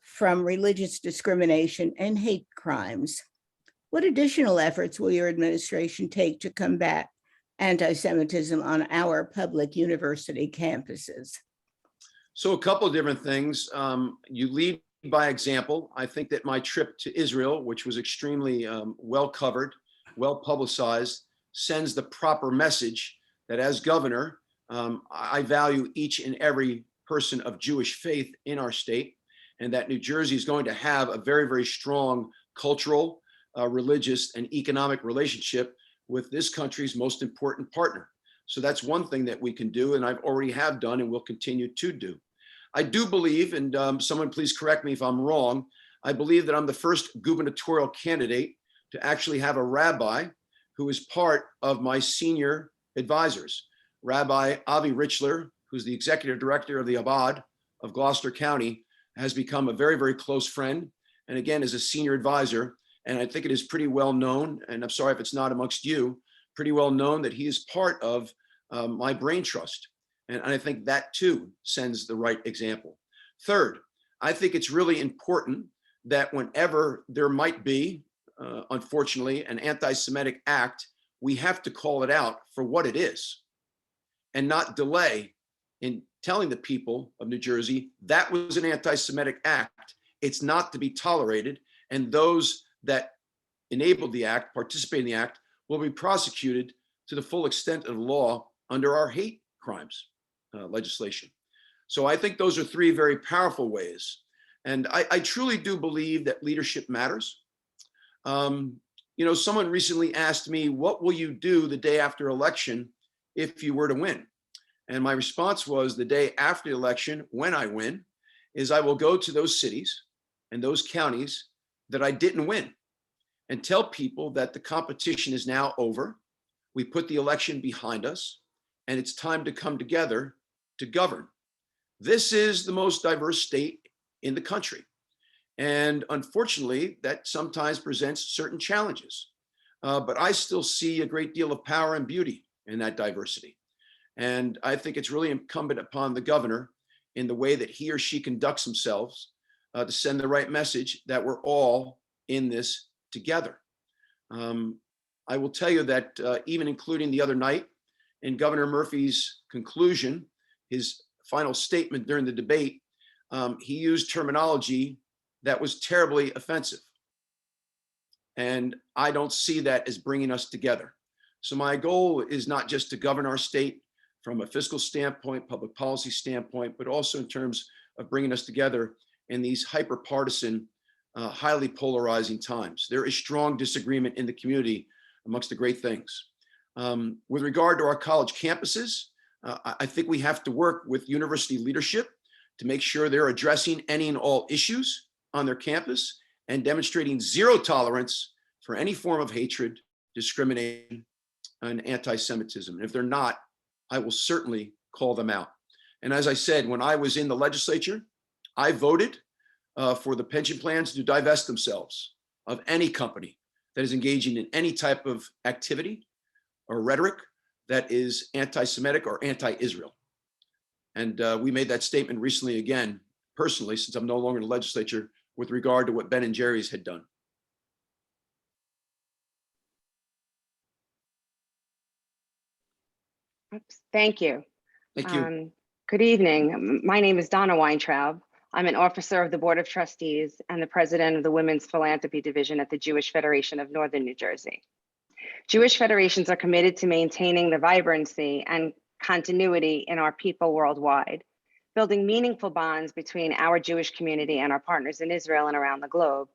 from religious discrimination and hate crimes? What additional efforts will your administration take to combat anti-Semitism on our public university campuses? So a couple of different things. You lead by example. I think that my trip to Israel, which was extremely well covered, well publicized, sends the proper message that as governor, I value each and every person of Jewish faith in our state, and that New Jersey is going to have a very, very strong cultural, religious, and economic relationship with this country's most important partner. So that's one thing that we can do, and I've already have done and will continue to do. I do believe, and someone please correct me if I'm wrong, I believe that I'm the first gubernatorial candidate to actually have a rabbi who is part of my senior advisors. Rabbi Avi Richler, who's the executive director of the Chabad of Gloucester County, has become a very, very close friend, and again, is a senior advisor. And I think it is pretty well known, and I'm sorry if it's not amongst you, pretty well known that he is part of my brain trust. And I think that too sends the right example. Third, I think it's really important that whenever there might be, unfortunately, an anti-Semitic act, we have to call it out for what it is and not delay in telling the people of New Jersey that was an anti-Semitic act. It's not to be tolerated. And those that enabled the act, participate in the act, will be prosecuted to the full extent of the law under our hate crimes legislation. So I think those are three very powerful ways. And I truly do believe that leadership matters. You know, someone recently asked me, what will you do the day after election if you were to win? And my response was, the day after the election, when I win, is I will go to those cities and those counties that I didn't win and tell people that the competition is now over. We put the election behind us and it's time to come together to govern. This is the most diverse state in the country. And unfortunately, that sometimes presents certain challenges. But I still see a great deal of power and beauty in that diversity. And I think it's really incumbent upon the governor in the way that he or she conducts themselves to send the right message that we're all in this together. I will tell you that even including the other night in Governor Murphy's conclusion, his final statement during the debate, he used terminology that was terribly offensive. And I don't see that as bringing us together. So my goal is not just to govern our state from a fiscal standpoint, public policy standpoint, but also in terms of bringing us together in these hyper-partisan, highly polarizing times. There is strong disagreement in the community amongst the great things. With regard to our college campuses, I think we have to work with university leadership to make sure they're addressing any and all issues on their campus and demonstrating zero tolerance for any form of hatred, discrimination, and anti-Semitism. And if they're not, I will certainly call them out. And as I said, when I was in the legislature, I voted for the pension plans to divest themselves of any company that is engaging in any type of activity or rhetoric that is anti-Semitic or anti-Israel. And we made that statement recently again, personally, since I'm no longer in the legislature, with regard to what Ben and Jerry's had done. Oops, thank you. Thank you. Good evening. My name is Donna Weintraub. I'm an officer of the Board of Trustees and the president of the Women's Philanthropy Division at the Jewish Federation of Northern New Jersey. Jewish federations are committed to maintaining the vibrancy and continuity in our people worldwide, building meaningful bonds between our Jewish community and our partners in Israel and around the globe.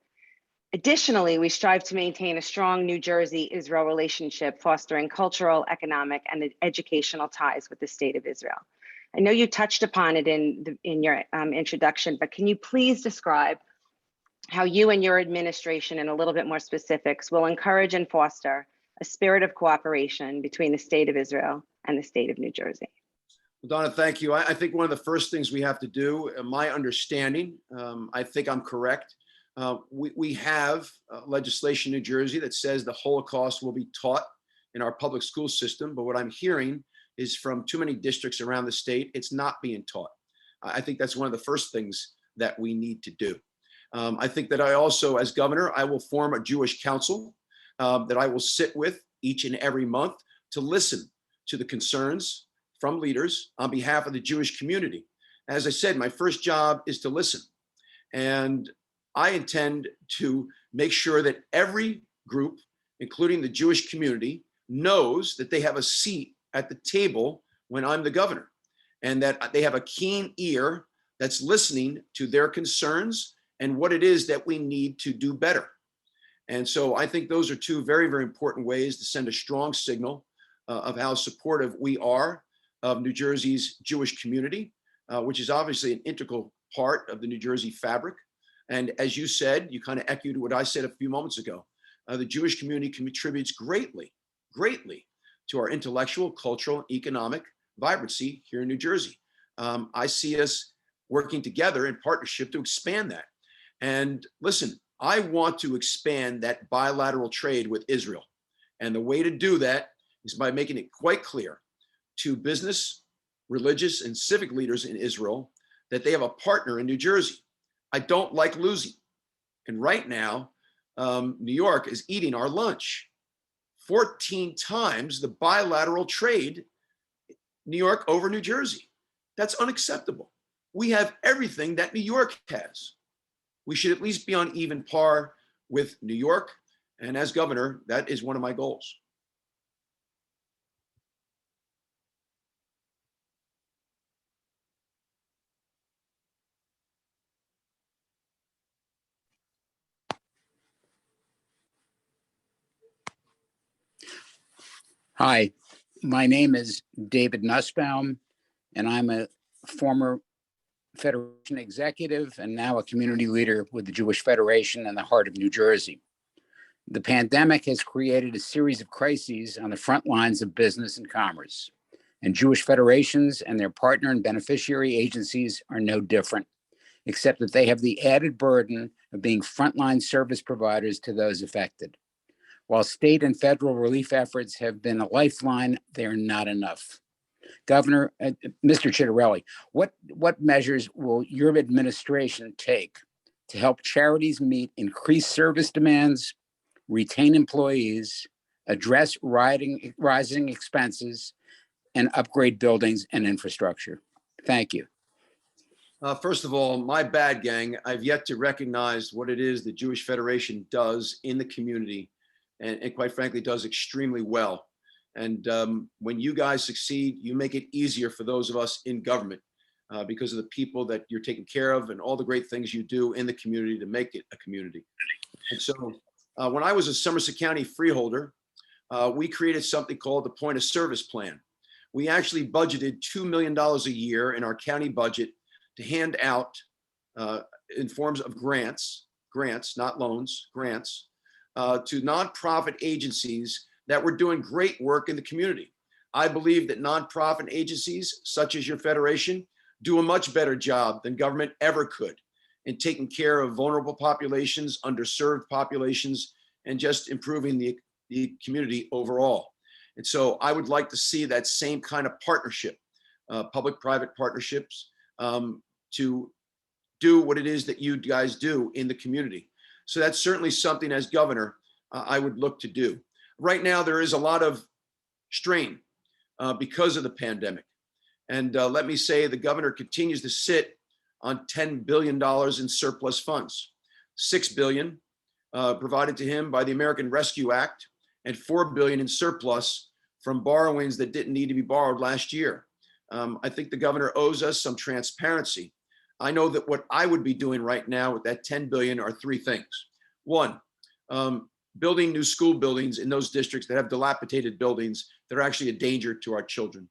Additionally, we strive to maintain a strong New Jersey-Israel relationship, fostering cultural, economic, and educational ties with the state of Israel. I know you touched upon it in your introduction, but can you please describe how you and your administration, in a little bit more specifics, will encourage and foster a spirit of cooperation between the state of Israel and the state of New Jersey? Well, Donna, thank you. I think one of the first things we have to do, my understanding, I think I'm correct, we have legislation in New Jersey that says the Holocaust will be taught in our public school system, but what I'm hearing is from too many districts around the state, it's not being taught. I think that's one of the first things that we need to do. I think that I also, as governor, I will form a Jewish council that I will sit with each and every month to listen to the concerns from leaders on behalf of the Jewish community. As I said, my first job is to listen. And I intend to make sure that every group, including the Jewish community, knows that they have a seat at the table when I'm the governor, and that they have a keen ear that's listening to their concerns and what it is that we need to do better. And so I think those are two very, very important ways to send a strong signal of how supportive we are of New Jersey's Jewish community, which is obviously an integral part of the New Jersey fabric. And as you said, you kind of echoed what I said a few moments ago. The Jewish community contributes greatly to our intellectual, cultural, and economic vibrancy here in New Jersey. I see us working together in partnership to expand that. And listen, I want to expand that bilateral trade with Israel. And the way to do that is by making it quite clear to business, religious, and civic leaders in Israel that they have a partner in New Jersey. I don't like losing. And right now, New York is eating our lunch. 14 times the bilateral trade, New York over New Jersey. That's unacceptable. We have everything that New York has. We should at least be on even par with New York. And as governor, that is one of my goals. Hi, my name is David Nussbaum, and I'm a former Federation executive and now a community leader with the Jewish Federation in the heart of New Jersey. The pandemic has created a series of crises on the front lines of business and commerce, and Jewish federations and their partner and beneficiary agencies are no different, except that they have the added burden of being frontline service providers to those affected. While state and federal relief efforts have been a lifeline, they are not enough. Governor, Mr. Chitarelli, what measures will your administration take to help charities meet increased service demands, retain employees, address rising expenses, and upgrade buildings and infrastructure? Thank you. First of all, my bad, gang. I've yet to recognize what it is the Jewish Federation does in the community, and quite frankly, does extremely well. And when you guys succeed, you make it easier for those of us in government because of the people that you're taking care of and all the great things you do in the community to make it a community. And so when I was a Somerset County freeholder, we created something called the point of service plan. We actually budgeted $2 million a year in our county budget to hand out in forms of grants, not loans, grants, to nonprofit agencies that were doing great work in the community. I believe that nonprofit agencies, such as your federation, do a much better job than government ever could in taking care of vulnerable populations, underserved populations, and just improving the community overall. And so I would like to see that same kind of partnership, public-private partnerships, to do what it is that you guys do in the community. So that's certainly something as governor I would look to do. Right now, there is a lot of strain because of the pandemic. And let me say the governor continues to sit on $10 billion in surplus funds, $6 billion provided to him by the American Rescue Act, and $4 billion in surplus from borrowings that didn't need to be borrowed last year. I think the governor owes us some transparency. I know that what I would be doing right now with that 10 billion are three things. One, building new school buildings in those districts that have dilapidated buildings that are actually a danger to our children.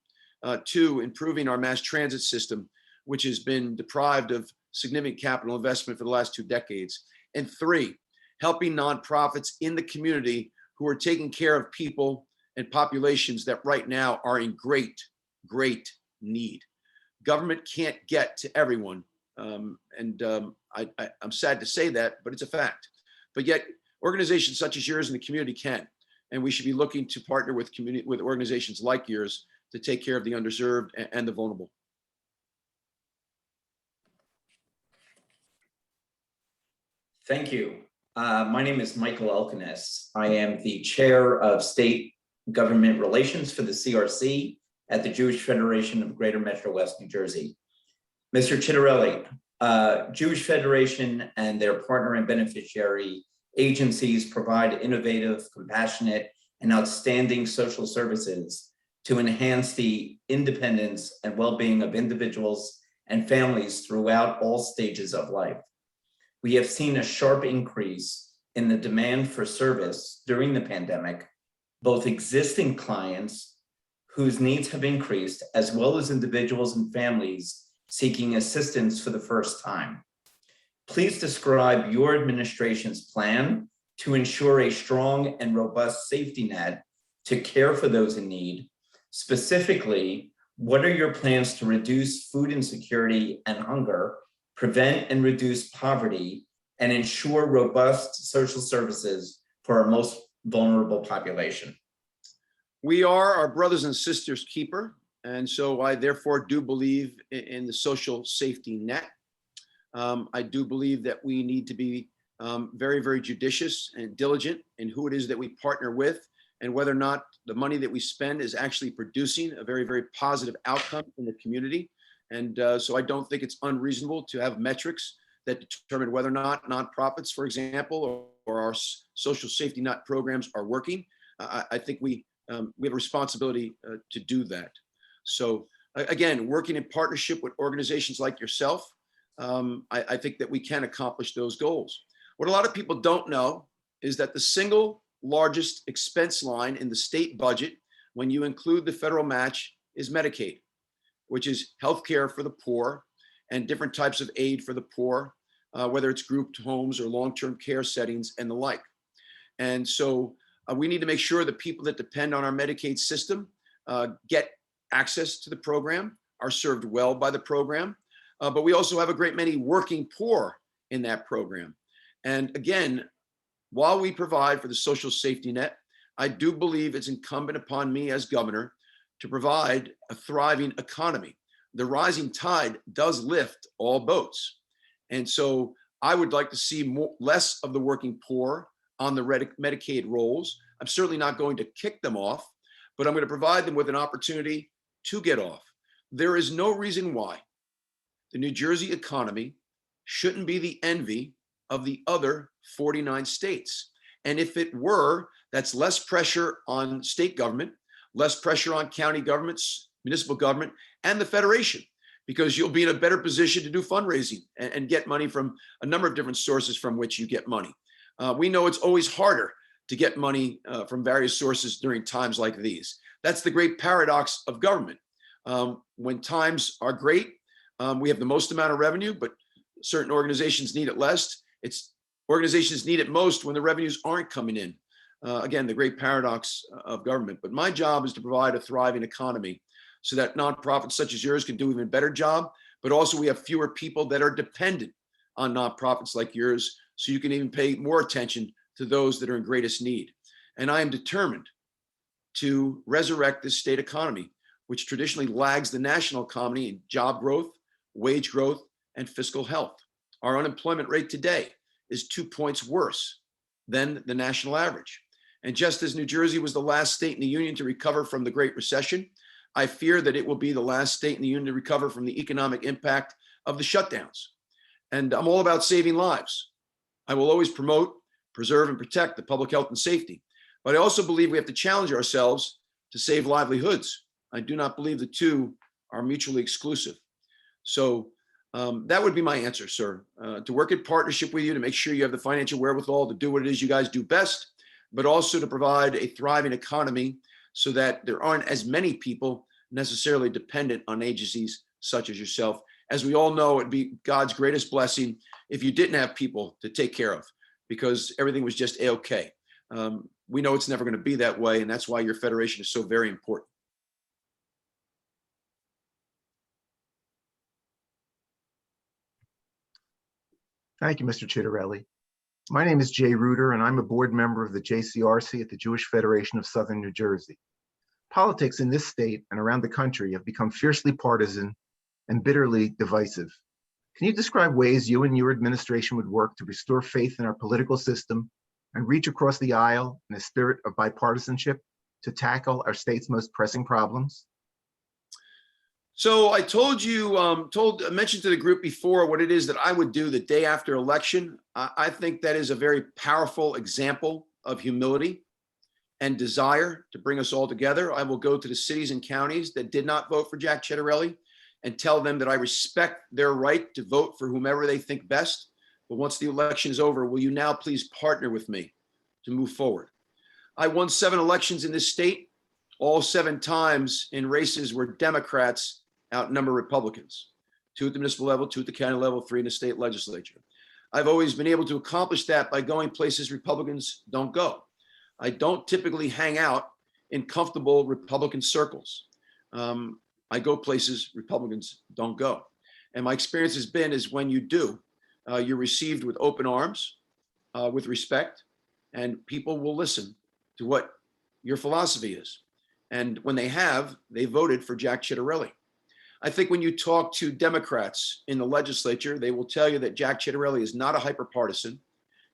Two, improving our mass transit system, which has been deprived of significant capital investment for the last 2 decades. And three, helping nonprofits in the community who are taking care of people and populations that right now are in great, great need. Government can't get to everyone. I'm sad to say that, but it's a fact. But yet organizations such as yours in the community can, and we should be looking to partner with organizations like yours to take care of the underserved and the vulnerable. Thank you. My name is Michael Elkins. I am the chair of state government relations for the CRC at the Jewish Federation of Greater Metro West, New Jersey. Mr. Chitarelli, Jewish Federation and their partner and beneficiary agencies provide innovative, compassionate, and outstanding social services to enhance the independence and well-being of individuals and families throughout all stages of life. We have seen a sharp increase in the demand for service during the pandemic, both existing clients whose needs have increased, as well as individuals and families seeking assistance for the first time. Please describe your administration's plan to ensure a strong and robust safety net to care for those in need. Specifically, what are your plans to reduce food insecurity and hunger, prevent and reduce poverty, and ensure robust social services for our most vulnerable population? We are our brothers and sisters' keeper. And so I therefore do believe in the social safety net. I do believe that we need to be very, very judicious and diligent in who it is that we partner with and whether or not the money that we spend is actually producing a very, very positive outcome in the community. And so I don't think it's unreasonable to have metrics that determine whether or not nonprofits, for example, or our social safety net programs are working. I think we have a responsibility to do that. So again, working in partnership with organizations like yourself, I think that we can accomplish those goals. What a lot of people don't know is that the single largest expense line in the state budget, when you include the federal match, is Medicaid, which is healthcare for the poor and different types of aid for the poor, whether it's grouped homes or long-term care settings and the like. And so we need to make sure that people that depend on our Medicaid system get access to the program, are served well by the program, but we also have a great many working poor in that program. And again, while we provide for the social safety net, I do believe it's incumbent upon me as governor to provide a thriving economy. The rising tide does lift all boats. And so I would like to see less of the working poor on the Medicaid rolls. I'm certainly not going to kick them off, but I'm going to provide them with an opportunity to get off. There is no reason why the New Jersey economy shouldn't be the envy of the other 49 states. And if it were, that's less pressure on state government, less pressure on county governments, municipal government, and the federation, because you'll be in a better position to do fundraising and get money from a number of different sources from which you get money. We know it's always harder to get money from various sources during times like these. That's the great paradox of government. When times are great, we have the most amount of revenue, but certain organizations need it less. Organizations need it most when the revenues aren't coming in. Again, the great paradox of government. But my job is to provide a thriving economy so that nonprofits such as yours can do an even better job, but also we have fewer people that are dependent on nonprofits like yours, so you can even pay more attention to those that are in greatest need. And I am determined to resurrect this state economy, which traditionally lags the national economy in job growth, wage growth, and fiscal health. Our unemployment rate today is 2 points worse than the national average. And just as New Jersey was the last state in the union to recover from the Great Recession, I fear that it will be the last state in the union to recover from the economic impact of the shutdowns. And I'm all about saving lives. I will always promote, preserve, and protect the public health and safety. But I also believe we have to challenge ourselves to save livelihoods. I do not believe the two are mutually exclusive. So that would be my answer, sir, to work in partnership with you to make sure you have the financial wherewithal to do what it is you guys do best, but also to provide a thriving economy so that there aren't as many people necessarily dependent on agencies such as yourself. As we all know, it'd be God's greatest blessing if you didn't have people to take care of, because everything was just A-okay. We know it's never going to be that way, and that's why your federation is so very important. Thank you, Mr. Chitarelli. My name is Jay Reuter, and I'm a board member of the JCRC at the Jewish Federation of Southern New Jersey. Politics in this state and around the country have become fiercely partisan and bitterly divisive. Can you describe ways you and your administration would work to restore faith in our political system and reach across the aisle in a spirit of bipartisanship to tackle our state's most pressing problems? So I mentioned to the group before what it is that I would do the day after election. I think that is a very powerful example of humility and desire to bring us all together. I will go to the cities and counties that did not vote for Jack Chitarelli and tell them that I respect their right to vote for whomever they think best. But once the election is over, will you now please partner with me to move forward? I won 7 elections in this state, all 7 times in races where Democrats outnumber Republicans, 2 at the municipal level, 2 at the county level, 3 in the state legislature. I've always been able to accomplish that by going places Republicans don't go. I don't typically hang out in comfortable Republican circles. I go places Republicans don't go. And my experience has been is when you do, you're received with open arms, with respect, and people will listen to what your philosophy is. And when they have, they voted for Jack Chitarelli. I think when you talk to Democrats in the legislature, they will tell you that Jack Chitarelli is not a hyperpartisan.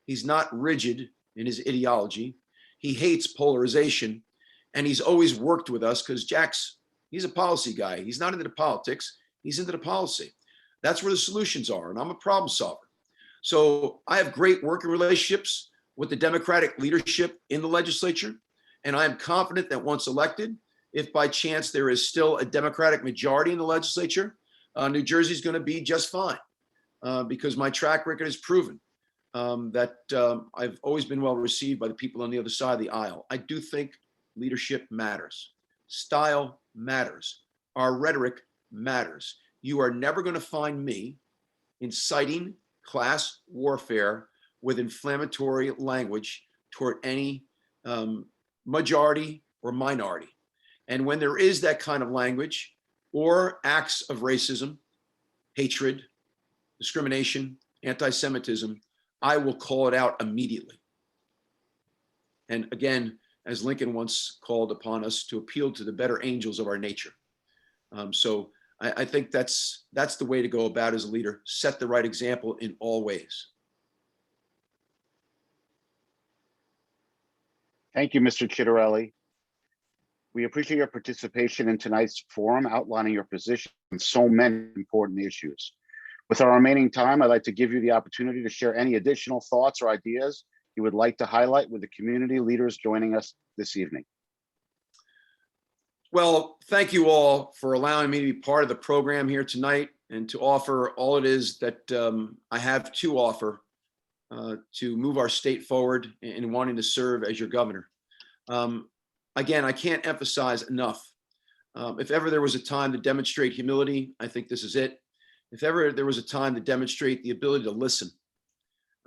He's not rigid in his ideology. He hates polarization, and he's always worked with us because he's a policy guy. He's not into the politics. He's into the policy. That's where the solutions are, and I'm a problem solver. So I have great working relationships with the Democratic leadership in the legislature, and I am confident that once elected, if by chance there is still a Democratic majority in the legislature, New Jersey is going to be just fine because my track record has proven that I've always been well received by the people on the other side of the aisle. I do think leadership matters. Style matters. Our rhetoric matters. You are never going to find me inciting class warfare with inflammatory language toward any majority or minority. And when there is that kind of language or acts of racism, hatred, discrimination, anti-Semitism, I will call it out immediately. And again, as Lincoln once called upon us to appeal to the better angels of our nature. So I think that's the way to go about as a leader. Set the right example in all ways. Thank you, Mr. Chitarelli. We appreciate your participation in tonight's forum, outlining your position on so many important issues. With our remaining time, I'd like to give you the opportunity to share any additional thoughts or ideas you would like to highlight with the community leaders joining us this evening. Well, thank you all for allowing me to be part of the program here tonight and to offer all it is that I have to offer to move our state forward in wanting to serve as your governor. Again, I can't emphasize enough. If ever there was a time to demonstrate humility, I think this is it. If ever there was a time to demonstrate the ability to listen,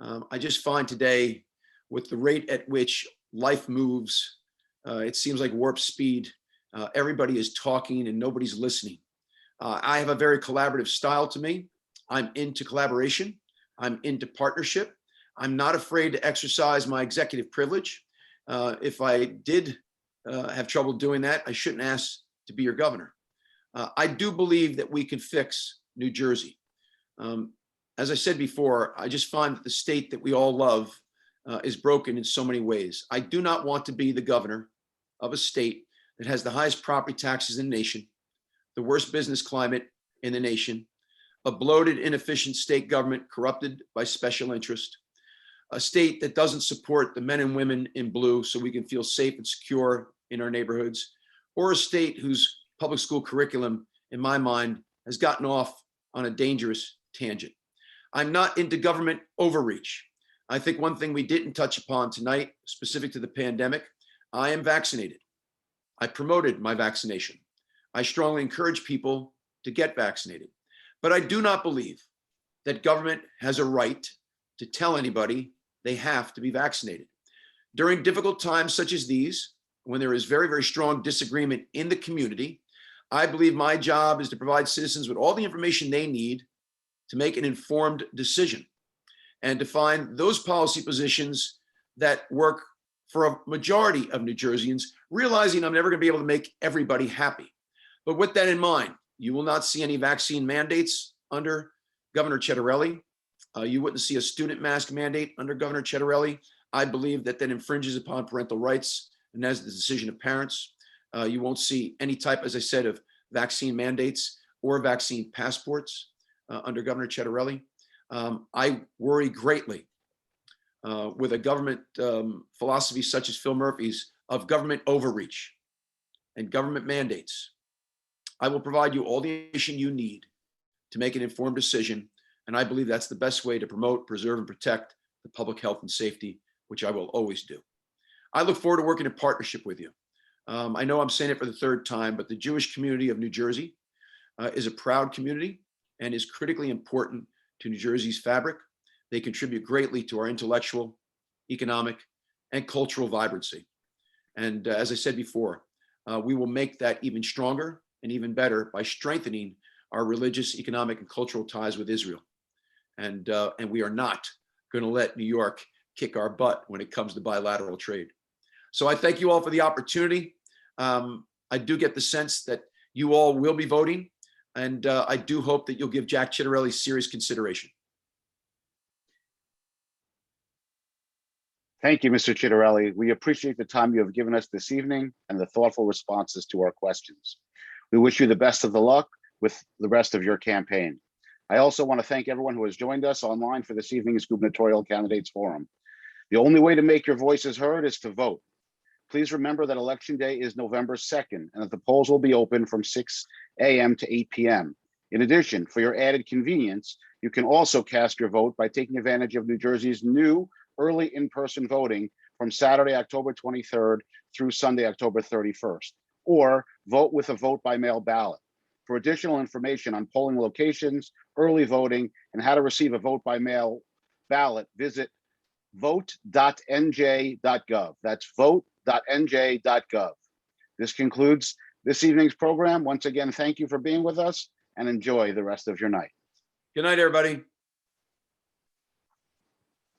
I just find today, with the rate at which life moves, it seems like warp speed. Everybody is talking and nobody's listening. I have a very collaborative style to me. I'm into collaboration. I'm into partnership. I'm not afraid to exercise my executive privilege. If I did have trouble doing that, I shouldn't ask to be your governor. I do believe that we can fix New Jersey. As I said before, I just find that the state that we all love is broken in so many ways. I do not want to be the governor of a state that has the highest property taxes in the nation, the worst business climate in the nation, a bloated, inefficient state government corrupted by special interest, a state that doesn't support the men and women in blue so we can feel safe and secure in our neighborhoods, or a state whose public school curriculum, in my mind, has gotten off on a dangerous tangent. I'm not into government overreach. I think one thing we didn't touch upon tonight, specific to the pandemic, I am vaccinated. I promoted my vaccination. I strongly encourage people to get vaccinated. But I do not believe that government has a right to tell anybody they have to be vaccinated. During difficult times such as these, when there is very, very strong disagreement in the community, I believe my job is to provide citizens with all the information they need to make an informed decision and to find those policy positions that work for a majority of New Jerseyans, realizing I'm never going to be able to make everybody happy. But with that in mind, you will not see any vaccine mandates under Governor Chitarelli. You wouldn't see a student mask mandate under Governor Chitarelli. I believe that infringes upon parental rights, and that's the decision of parents. You won't see any type, as I said, of vaccine mandates or vaccine passports under Governor Chitarelli. I worry greatly with a government philosophy such as Phil Murphy's of government overreach and government mandates. I will provide you all the information you need to make an informed decision, and I believe that's the best way to promote, preserve, and protect the public health and safety, which I will always do. I look forward to working in partnership with you. I know I'm saying it for the third time, but the Jewish community of New Jersey is a proud community and is critically important to New Jersey's fabric. They contribute greatly to our intellectual, economic, and cultural vibrancy. And as I said before, we will make that even stronger and even better by strengthening our religious, economic, and cultural ties with Israel. And we are not going to let New York kick our butt when it comes to bilateral trade. So I thank you all for the opportunity. I do get the sense that you all will be voting, and I do hope that you'll give Jack Chitarelli serious consideration. Thank you, Mr. Chitarelli. We appreciate the time you have given us this evening and the thoughtful responses to our questions. We wish you the best of the luck with the rest of your campaign. I also want to thank everyone who has joined us online for this evening's Gubernatorial Candidates Forum. The only way to make your voices heard is to vote. Please remember that Election Day is November 2nd and that the polls will be open from 6 a.m. to 8 p.m. In addition, for your added convenience, you can also cast your vote by taking advantage of New Jersey's new early in-person voting from Saturday, October 23rd through Sunday, October 31st, or vote with a vote-by-mail ballot. For additional information on polling locations, early voting, and how to receive a vote-by-mail ballot, visit vote.nj.gov. That's vote.nj.gov. This concludes this evening's program. Once again, thank you for being with us and enjoy the rest of your night. Good night, everybody.